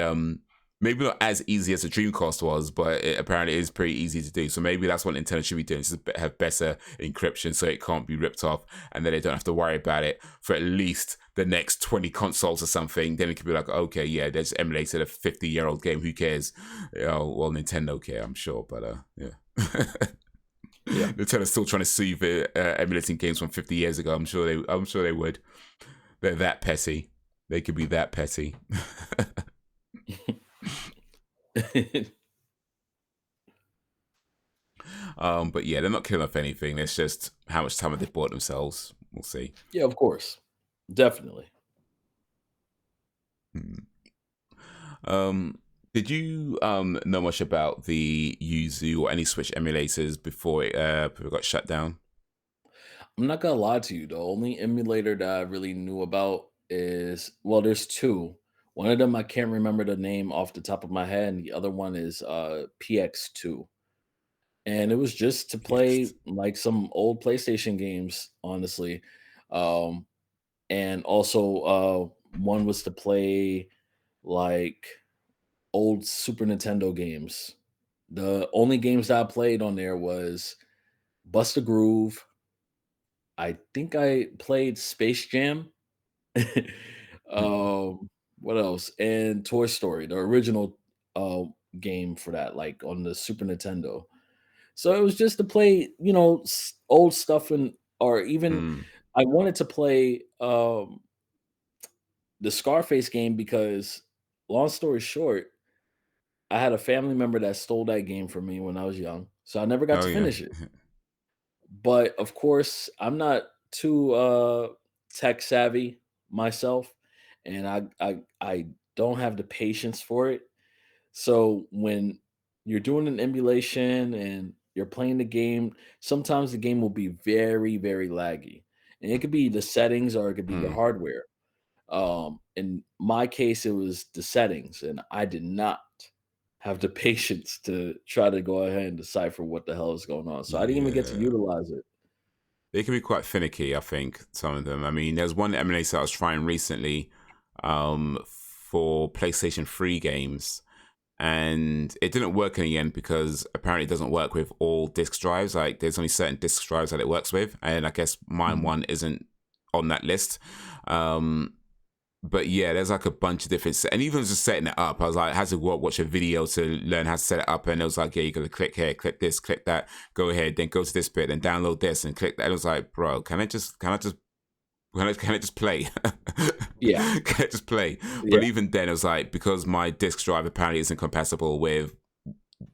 not as easy as the Dreamcast was, but it apparently is pretty easy to do. So maybe that's what Nintendo should be doing, is have better encryption so it can't be ripped off, and then they don't have to worry about it for at least the next 20 consoles or something. Then it could be like, okay, yeah, they just emulated a 50-year-old game. Who cares? Well, Nintendo care, I'm sure, but yeah. Yeah. Nintendo's still trying to sue you for emulating games from 50 years ago. I'm sure they would. They're that petty. They could be that petty. But yeah, they're not killing off anything. It's just how much time have they bought themselves. We'll see. Yeah, of course. Definitely. Did you know much about the Yuzu or any Switch emulators before it got shut down? I'm not gonna lie to you. The only emulator that I really knew about is, well, there's two. One of them I can't remember the name off the top of my head, and the other one is PX2. And it was just to play Yes. like some old PlayStation games, honestly. Um, and also one was to play like old Super Nintendo games. The only games that I played on there was Bust a Groove. I think I played Space Jam. What else? And Toy Story, the original game for that, like on the Super Nintendo. So it was just to play, old stuff, and or even Mm. I wanted to play the Scarface game because, long story short, I had a family member that stole that game from me when I was young, so I never got Oh to yeah. finish it. But of course, I'm not too tech savvy myself, and I don't have the patience for it. So when you're doing an emulation and you're playing the game, sometimes the game will be very, very laggy. And it could be the settings or it could be the Mm. hardware. In my case, it was the settings, and I did not have the patience to try to go ahead and decipher what the hell is going on. So I didn't even get to Yeah. utilize it. They can be quite finicky, I think, some of them. I mean, there's one emulator I was trying recently for PlayStation 3 games, and it didn't work in the end because apparently it doesn't work with all disk drives. Like, there's only certain disk drives that it works with, and I guess mine Mhm. one isn't on that list. Um, but yeah, there's like a bunch of different, and even just setting it up, I was like, I had to watch a video to learn how to set it up, and it was like, yeah, you got to click here, click this, click that, go ahead, then go to this bit, then download this, and click that. And it was like, bro, can I just play? Yeah, Can I just play? yeah, But even then, it was like, because my disk drive apparently isn't compatible with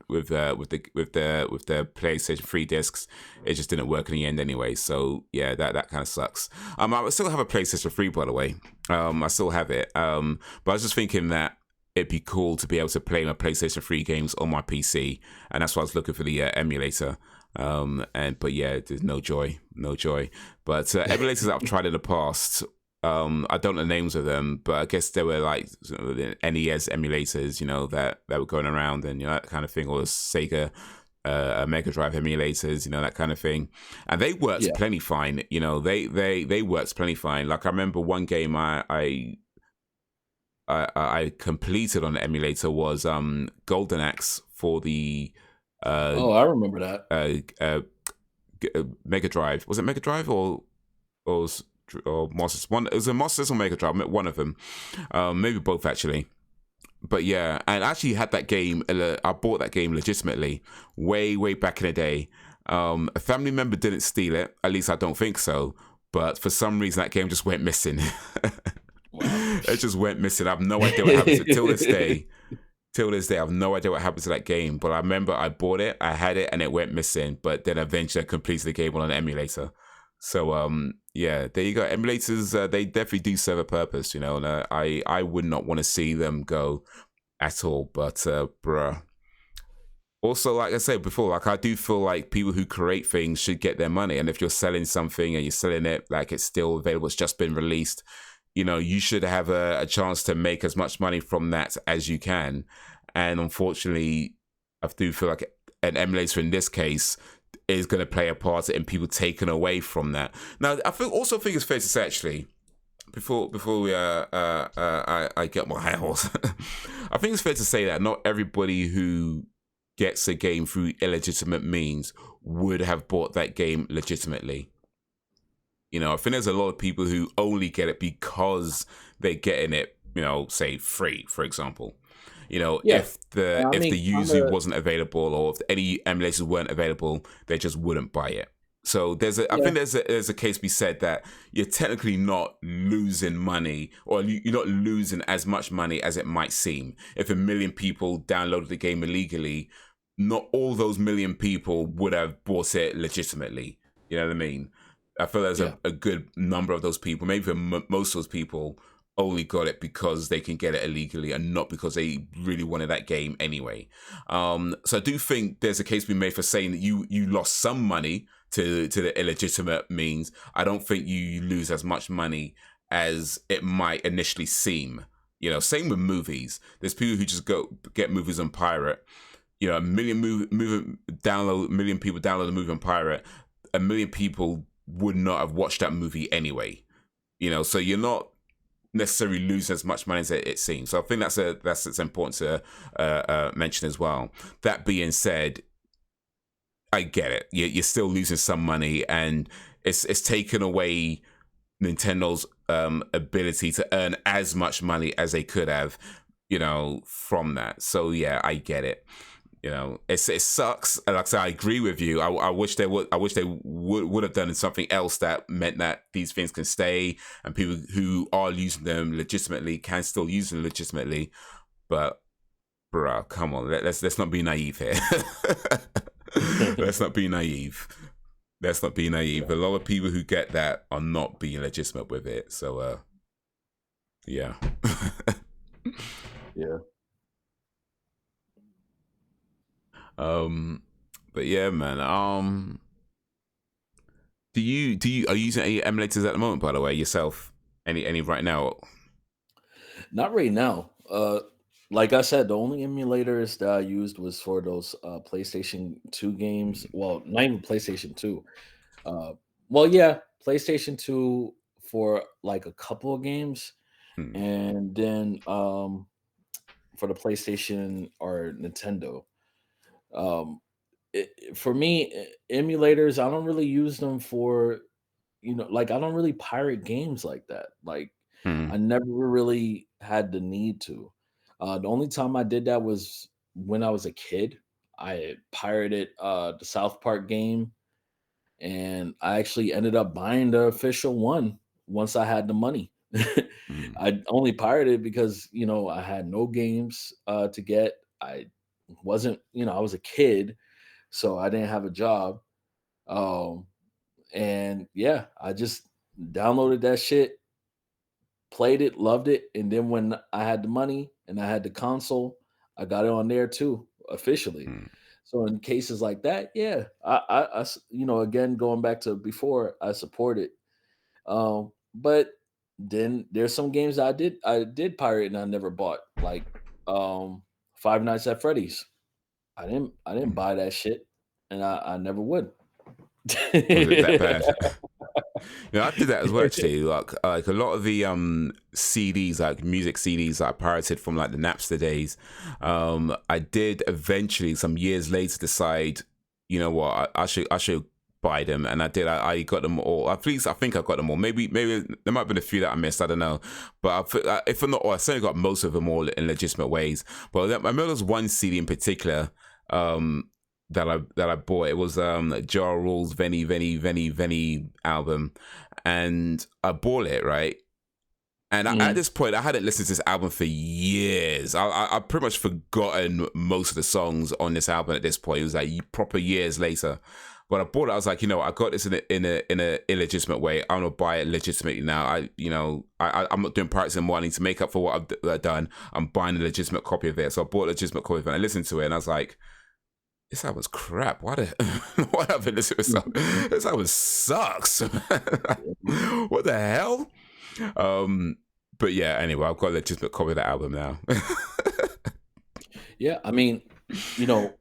the PlayStation 3 discs, it just didn't work in the end anyway. So yeah, that kind of sucks. I still have a PlayStation 3, by the way. I still have it. But I was just thinking that it'd be cool to be able to play my PlayStation 3 games on my PC, and that's why I was looking for the emulator. But yeah, there's no joy, no joy. But emulators that I've tried in the past, I don't know the names of them, but I guess there were like NES emulators, that were going around, and that kind of thing, or the Sega Mega Drive emulators, that kind of thing, and they worked yeah. plenty fine. They worked plenty fine. Like, I remember one game I completed on the emulator was Golden Axe for the uh, Oh, I remember that. uh, uh, Mega Drive. Was it Mega Drive or was, or Monsters? One, it was a Monsters or Mega Drive. One of them, maybe both actually. But yeah, and I actually had that game. I bought that game legitimately, way back in the day. A family member didn't steal it. At least I don't think so. But for some reason, that game just went missing. Wow. It just went missing. I have no idea what happened to it till this day. Till this day, I have no idea what happened to that game. But I remember I bought it, I had it, and it went missing. But then eventually I completed the game on an emulator. So yeah, there you go. Emulators, they definitely do serve a purpose, and I would not want to see them go at all. But bruh. Also, like I said before, like, I do feel like people who create things should get their money. And if you're selling something and you're selling it like it's still available, it's just been released, you should have a chance to make as much money from that as you can. And unfortunately, I do feel like an emulator in this case is going to play a part in people taking away from that. Now, I think it's fair to say, actually, before we I get my high horse, I think it's fair to say that not everybody who gets a game through illegitimate means would have bought that game legitimately. I think there's a lot of people who only get it because they're getting it, say free, for example. Yeah. If the I if mean, the user wasn't available, or if any emulators weren't available, they just wouldn't buy it. So I yeah, think there's a case to be said that you're technically not losing money, or you're not losing as much money as it might seem. If 1 million people downloaded the game illegally, not all those 1 million people would have bought it legitimately. You know what I mean? I feel there's yeah, a good number of those people, maybe even most of those people, only got it because they can get it illegally and not because they really wanted that game anyway. So I do think there's a case to be made for saying that you lost some money to the illegitimate means. I don't think you lose as much money as it might initially seem. Same with movies. There's people who just go get movies on pirate. 1 million people download a movie on pirate. 1 million people would not have watched that movie anyway. So you're not necessarily losing as much money as it seems. So I think it's important to mention as well. That being said, I get it. You're still losing some money, and it's taken away Nintendo's ability to earn as much money as they could have, from that. So yeah, I get it. It sucks. And like I said, I agree with you. I wish they would have done something else that meant that these things can stay, and people who are using them legitimately can still use them legitimately. But bruh, come on, let's not be naive here. Let's not be naive. Let's not be naive. Yeah. A lot of people who get that are not being legitimate with it. So, yeah. Yeah. um, but yeah, man. Do you are you using any emulators at the moment? By the way, yourself? Any right now? Not right now. Like I said, the only emulators that I used was for those PlayStation 2 games. Well, not even PlayStation 2. Uh, well, yeah, PlayStation 2 for like a couple of games, Hmm. and then for the PlayStation or Nintendo. Um, for me, emulators, I don't really use them for, like, I don't really pirate games like that. Like, Hmm. I never really had the need to. The only time I did that was when I was a kid. I pirated the South Park game, and I actually ended up buying the official one once I had the money. Hmm. I only pirated because, I had no games to get. I wasn't, I was a kid, so I didn't have a job. Um, and yeah, I just downloaded that shit, played it, loved it, and then when I had the money and I had the console, I got it on there too, officially. Hmm. So in cases like that, yeah, again, going back to before, I support it. But then there's some games I did pirate and I never bought, like um Five Nights at Freddy's. I didn't Hmm. buy that shit, and I never would. Was it that bad? Yeah, I did that as well actually. Like a lot of the CDs, like music CDs that I pirated from like the Napster days. I did eventually, some years later, decide, you know what, I should buy them, and I did. I got them all. At least I think I got them all. Maybe there might have been a few that I missed. I don't know, but if I'm not, I certainly got most of them all in legitimate ways. But I remember there was one CD in particular. Um, that I bought. It was Ja Rule's Veni album, and I bought it, right. And at Mhm. this point, I hadn't listened to this album for years. I pretty much forgotten most of the songs on this album at this point. It was like proper years later. But I bought it. I was like, I got this in a illegitimate way. I'm gonna buy it legitimately now. I'm not doing pirates anymore. I need to make up for what I've done. I'm buying a legitimate copy of it. So I bought a legitimate copy of it. And I listened to it, and I was like, this album's crap. Why have I listened to this album? This album sucks. What the hell? Um, but yeah, anyway, I've got a legitimate copy of that album now. Yeah, I mean, you know,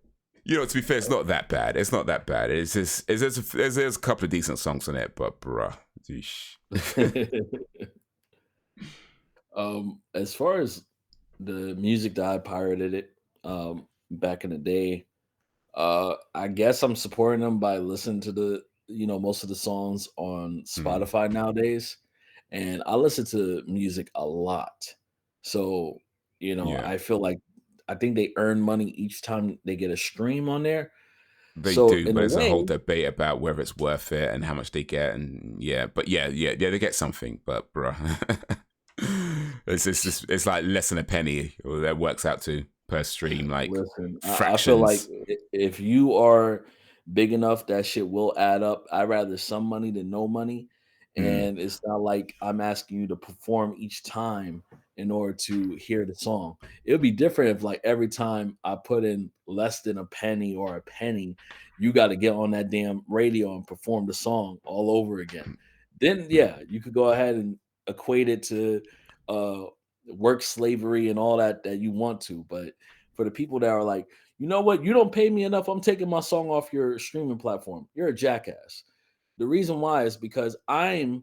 To be fair, it's not that bad. It's not that bad. It's just there's a couple of decent songs on it, but bruh, yeesh. as far as the music that I pirated it back in the day, I guess I'm supporting them by listening to most of the songs on Mm, Spotify nowadays, and I listen to music a lot. So, yeah, I feel like I think they earn money each time they get a stream on there. they So do, in but a there's a way, whole debate about whether it's worth it and how much they get, and yeah, but yeah, they get something, but bruh, it's like less than a penny, or that works out to per stream, like listen, I feel like fractions. if you are big enough, that shit will add up. I'd rather some money than no money. Mm, And it's not like I'm asking you to perform each time in order to hear the song. It would be different if, like, every time I put in less than a penny or a penny, you got to get on that damn radio and perform the song all over again. Then, mm, yeah, you could go ahead and equate it to uh, work slavery and all that you want to. But for the people that are like, you know what, you don't pay me enough, I'm taking my song off your streaming platform. You're a jackass. The reason why is because and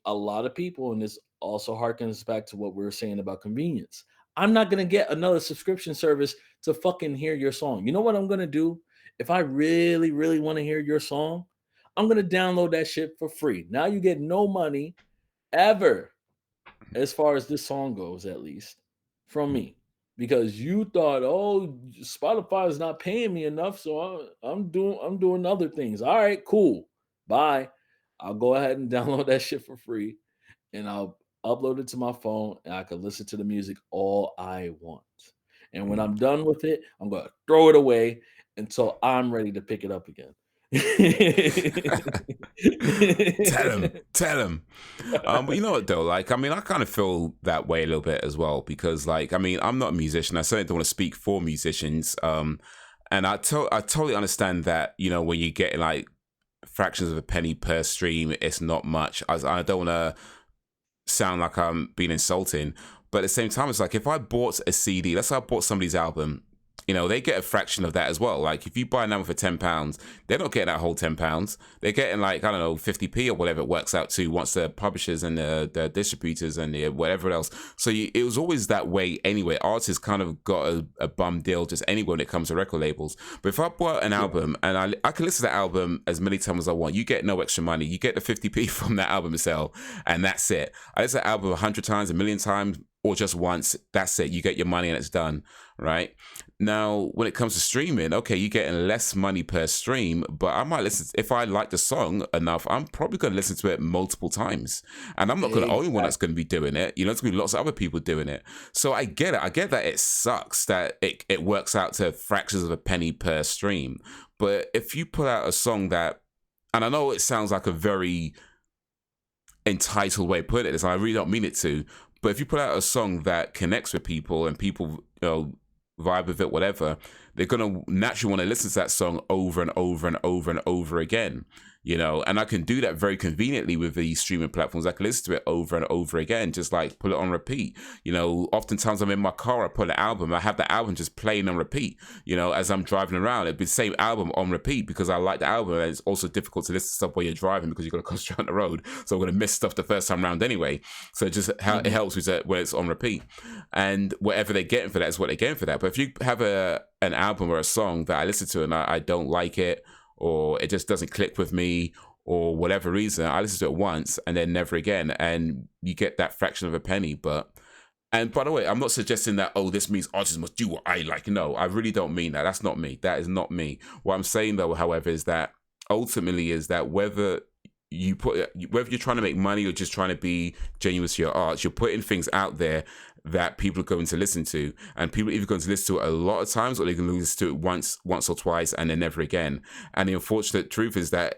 a lot of people, and this also harkens back to what we were saying about convenience. I'm not gonna get another subscription service to fucking hear your song. You know what I'm gonna do? If I really, really want to hear your song, I'm gonna download that shit for free. Now you get no money ever, as far as this song goes, at least from mm, me, because you thought, oh, Spotify is not paying me enough, so I'm doing other things. All right, cool, bye. I'll go ahead and download that shit for free, and I'll upload it to my phone, and I can listen to the music all I want. And when mm. I'm done with it, I'm gonna throw it away until I'm ready to pick it up again. Tell him, tell him. But you know what though? Like, I mean, I kind of feel that way a little bit as well because, like, I mean, I'm not a musician. I certainly don't want to speak for musicians. And I totally understand that. You know, when you get like fractions of a penny per stream, it's not much. I don't want to sound like I'm being insulting, but at the same time, it's like if I bought a CD, let's say I bought somebody's album, you know, they get a fraction of that as well. Like if you buy an album for £10, they're not getting that whole £10. They're getting like, I don't know, 50p or whatever it works out to once the publishers and the distributors and the whatever else. So it was always that way anyway. Artists kind of got a bum deal just anyway when it comes to record labels. But if I bought an album and I can listen to that album as many times as I want, you get no extra money. You get the 50p from that album itself, and that's it. I listen to that album 100 times, a million times, or just once, that's it. You get your money and it's done, right? Now, when it comes to streaming, okay, you're getting less money per stream, but I might listen, if I like the song enough, I'm probably going to listen to it multiple times. And I'm not going to be the only one that's going to be doing it. You know, there's going to be lots of other people doing it. So I get it. I get that it sucks that it works out to fractions of a penny per stream. But if you put out a song that, and I know it sounds like a very entitled way of putting it, and I really don't mean it to, but if you put out a song that connects with people and people, you know, vibe with it, whatever, they're gonna naturally want to listen to that song over and over and over and over again. You know, and I can do that very conveniently with these streaming platforms. I can listen to it over and over again, just like put it on repeat. You know, oftentimes I'm in my car, I put an album, I have the album just playing on repeat. You know, as I'm driving around, it'd be the same album on repeat because I like the album. And it's also difficult to listen to stuff while you're driving because you've got to concentrate on the road. So I'm going to miss stuff the first time around anyway. So just how it helps with that when it's on repeat. And whatever they're getting for that is what they're getting for that. But if you have an album or a song that I listen to and I don't like it, or it just doesn't click with me, or whatever reason, I listen to it once and then never again, and you get that fraction of a penny. And by the way, I'm not suggesting that, oh, this means artists must do what I like. No, I really don't mean that. That's not me. That is not me. What I'm saying, though, however, is that ultimately is that whether you're trying to make money or just trying to be genuine to your art, you're putting things out there that people are going to listen to, and people are either going to listen to it a lot of times or they're going to listen to it once or twice and then never again. And the unfortunate truth is that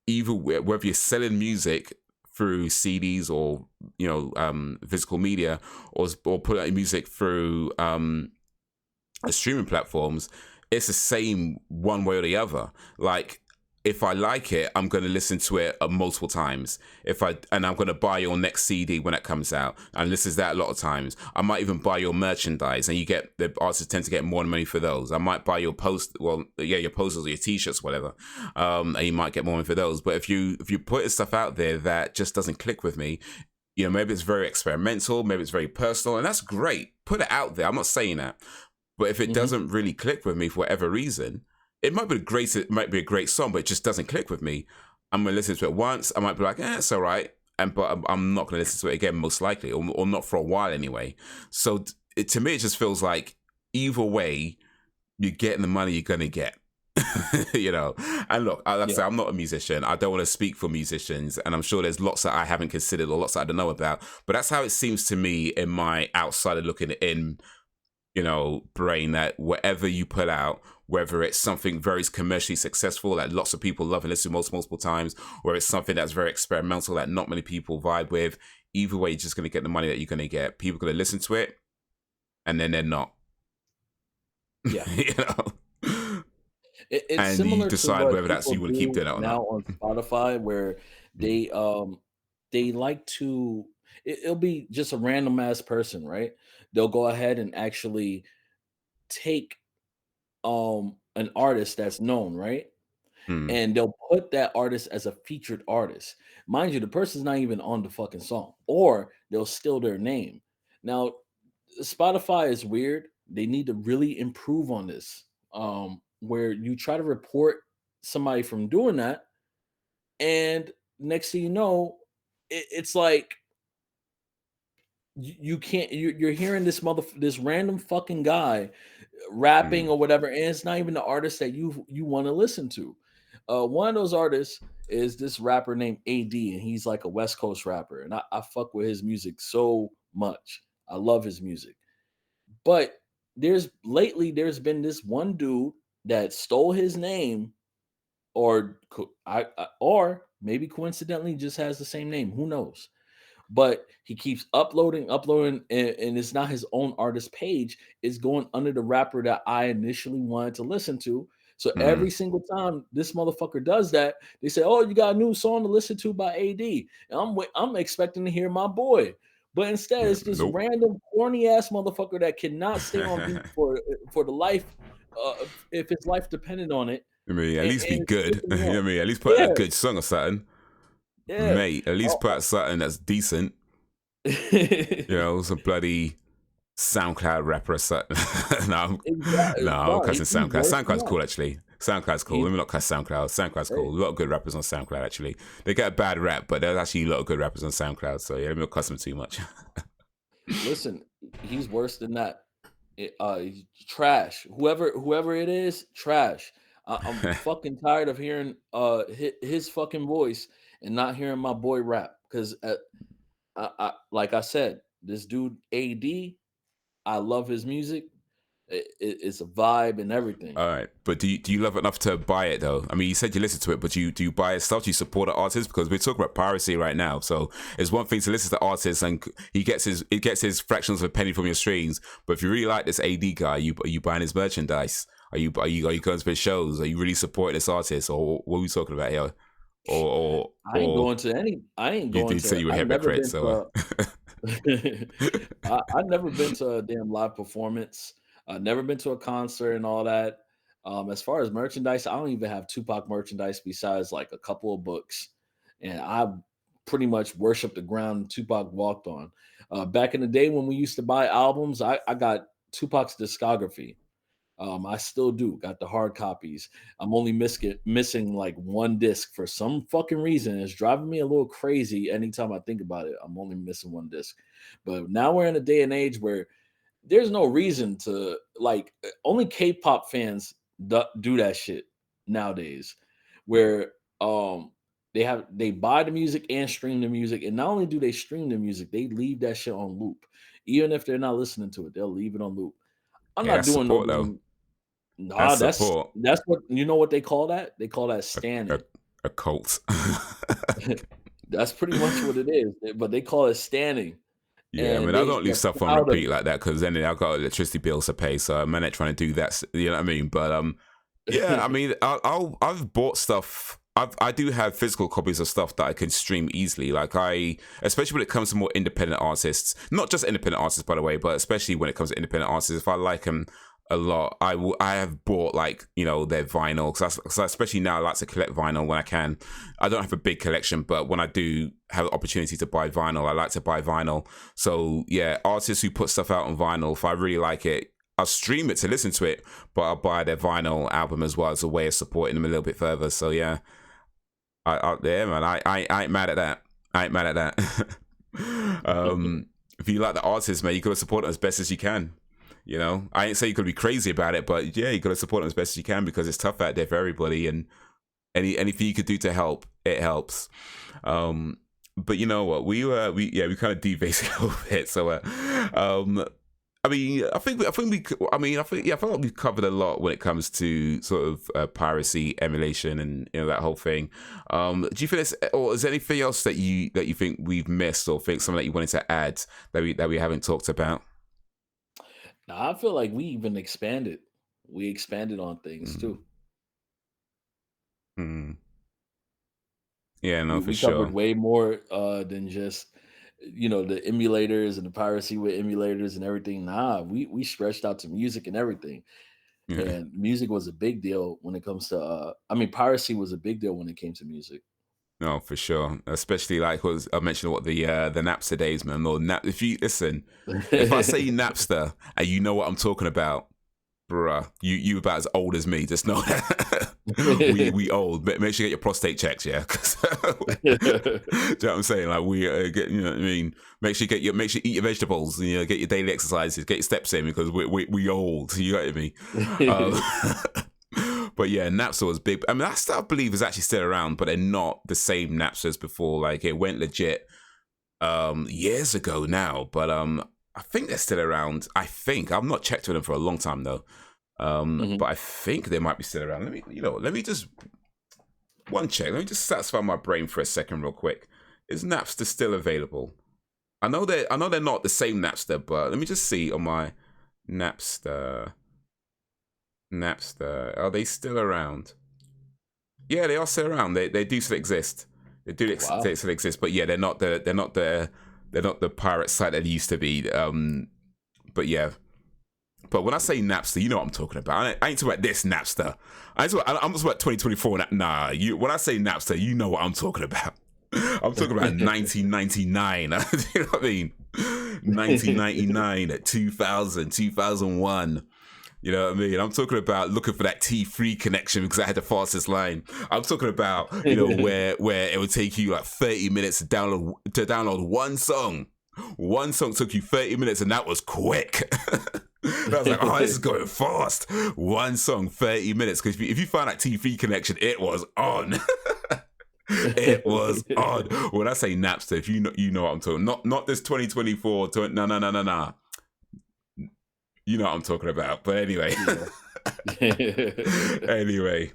either whether you're selling music through CDs or, you know, physical media, or put out music through streaming platforms, it's the same one way or the other. Like, if I like it, I'm going to listen to it multiple times. And I'm going to buy your next CD when it comes out, and listen to that a lot of times. I might even buy your merchandise, and the artists tend to get more money for those. I might buy your your posters or your T-shirts, whatever, and you might get more money for those. But if you put stuff out there that just doesn't click with me, you know, maybe it's very experimental, maybe it's very personal, and that's great. Put it out there. I'm not saying that, but if it doesn't really click with me for whatever reason, it might be a great song, but it just doesn't click with me. I'm gonna listen to it once. I might be like, it's all right, but I'm not gonna listen to it again, most likely, or not for a while anyway. So to me, it just feels like either way, you're getting the money you're gonna get. You know. And look, like I say, I'm not a musician. I don't want to speak for musicians, and I'm sure there's lots that I haven't considered or lots that I don't know about. But that's how it seems to me in my outsider looking in, you know, brain, that whatever you put out, whether it's something very commercially successful that lots of people love and listen to multiple times, or it's something that's very experimental that not many people vibe with, either way, you're just going to get the money that you're going to get. People are going to listen to it, and then they're not. Yeah. You know? It's And you similar to decide what whether that's people you want to keep do doing that or now not. on Spotify, where they like to. It'll be just a random ass person, right? They'll go ahead and actually take an artist that's known, right? Hmm. And they'll put that artist as a featured artist. Mind you, the person's not even on the fucking song, or they'll steal their name. Now, Spotify is weird. They need to really improve on this. Where you try to report somebody from doing that, and next thing you know, it's like you can't. You're hearing this random fucking guy rapping Hmm. or whatever, and it's not even the artist that you want to listen to. One of those artists is this rapper named AD, and he's like a West Coast rapper, and I fuck with his music so much. I love his music. But there's been this one dude that stole his name or maybe coincidentally just has the same name. Who knows? But he keeps uploading, and it's not his own artist page. It's going under the rapper that I initially wanted to listen to. So Mm. every single time this motherfucker does that, they say, "Oh, you got a new song to listen to by AD," and I'm expecting to hear my boy, but instead Yeah, it's this nope. random corny ass motherfucker that cannot stay on beat for the life, if his life depended on it, I mean, at least be and it's good. pissing You me know what I off. mean? At least put out a Yeah, good song or something. yeah. Mate, at least put out something that's decent. You know, some bloody SoundCloud rapper or something. No, Exactly. I'm No, cussing he's SoundCloud. worse than SoundCloud's that. cool, actually. SoundCloud's cool. He's Let me not cuss SoundCloud. SoundCloud's hey, cool. A lot of good rappers on SoundCloud, actually. They get a bad rap, but there's actually a lot of good rappers on SoundCloud. So, yeah, let me not cuss them too much. listen, he's worse than that. He's trash. Whoever it is, trash. I'm fucking tired of hearing his fucking voice and not hearing my boy rap because like I said, this dude AD, I love his music. It's a vibe and everything. All right, but do you love it enough to buy it though? I mean, you said you listen to it, but do you buy his stuff? Do you support the artist? Because we're talking about piracy right now, so it's one thing to listen to artists and he gets his fractions of a penny from your streams. But if you really like this AD guy, are you buying his merchandise? Are you going to his shows? Are you really supporting this artist, or what are we talking about here? Or I ain't you going did say to. you were a I've never hypocrite, been so. to. I've never been to a damn live performance. I've never been to a concert and all that. As far as merchandise, I don't even have Tupac merchandise besides like a couple of books, and I pretty much worship the ground Tupac walked on. Back in the day when we used to buy albums, I got Tupac's discography. I still do got the hard copies. I'm only missing like one disc for some fucking reason. It's driving me a little crazy anytime I think about it. I'm only missing one disc. But now we're in a day and age where there's no reason to like only K-pop fans do that shit nowadays, where they buy the music and stream the music, and not only do they stream the music, they leave that shit on loop. Even if they're not listening to it, they'll leave it on loop. I'm Yeah, not that's doing no support though. damn. That's Nah, support. that's what you know what they call that? They call that A, a, standing. a cult. That's pretty much what it is, but they call it standing, Yeah, I and mean, I don't leave they're stuff on proud of repeat like that because then I've got electricity bills to pay, so I'm not trying to do that. You know what I mean? But yeah, I it. mean, I've bought stuff. I do have physical copies of stuff that I can stream easily. Like especially when it comes to more independent artists, not just independent artists, by the way, but especially when it comes to independent artists, if I like them a lot, I have bought like their vinyl because especially now I like to collect vinyl when I can. I don't have a big collection, but when I do have the opportunity to buy vinyl, I like to buy vinyl. So yeah, artists who put stuff out on vinyl, if I really like it, I'll stream it to listen to it, but I'll buy their vinyl album as well as a way of supporting them a little bit further. So yeah, yeah, man, I ain't mad at that. I ain't mad at that. If you like the artist, man, you gotta support them as best as you can. I ain't say you gotta be crazy about it, but yeah, you gotta support them as best as you can because it's tough out there for everybody, and anything you could do to help, it helps. But you know what? We kind of debased a little bit. So, I mean, I feel like we've covered a lot when it comes to sort of piracy, emulation, and that whole thing. Do you think or is there anything else that you think we've missed, or think something that you wanted to add that we haven't talked about? Now I feel like we even expanded. We expanded on things Mm. too. Mm. Yeah, no, for We covered sure. way more than just the emulators and the piracy with emulators and everything. Nah, we stretched out to music and everything. Yeah. And music was a big deal when it comes to I mean piracy was a big deal when it came to music. No, for sure. Especially like was I mentioned what the Napster days, man. Or if you listen, if I say Napster and you know what I'm talking about, bruh, you about as old as me. Just know that we old. But make sure you get your prostate checked, yeah. 'Cause, do you know what I'm saying? Like we get, you know what I mean. Make sure you eat your vegetables. And, get your daily exercises, get your steps in because we old. You get me? Um, but yeah, Napster was big. I mean, that stuff I believe is actually still around, but they're not the same Napster as before. Like it went legit years ago now, but I think they're still around. I think I've not checked with them for a long time though. But Mhm. I think they might be still around. Let me just one check. Let me just satisfy my brain for a second, real quick. Is Napster still available? I know they're not the same Napster, but let me just see on my Napster. Are they still around? Yeah, they are still around. They do still exist. They do they still exist, but yeah, they're not the pirate site that they used to be. But yeah. But when I say Napster, you know what I'm talking about. I ain't talking about this Napster. I'm talking about 2024. Nah, when I say Napster, you know what I'm talking about. I'm talking about 1999. You know what I mean? 1999, 2000, 2001. You know what I mean? I'm talking about looking for that T3 connection because I had the fastest line. I'm talking about, you know, where it would take you like 30 minutes to download one song. One song took you 30 minutes and that was quick. I was like, oh, this is going fast. One song, 30 minutes. Because if you find that T3 connection, it was on. It was on. When I say Napster, if you know what I'm talking, not this 2024. No. You know what I'm talking about. But anyway, anyway.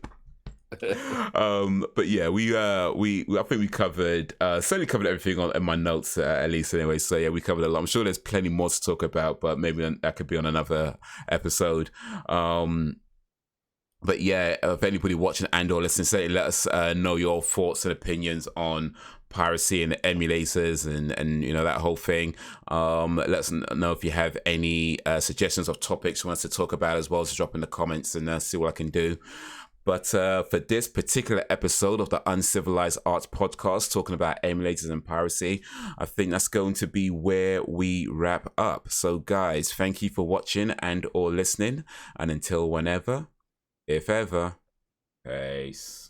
But yeah, I think we covered certainly covered everything in my notes at least anyway. So yeah, we covered a lot. I'm sure there's plenty more to talk about, but maybe that could be on another episode. But yeah, if anybody watching and or listening, certainly let us know your thoughts and opinions on piracy and emulators and you know that whole thing. Let us know if you have any suggestions of topics you want us to talk about as well. So drop in the comments and see what I can do. But for this particular episode of the Uncivilized Art podcast, talking about emulators and piracy, I think that's going to be where we wrap up. So guys, thank you for watching and or listening. And until whenever, if ever, peace.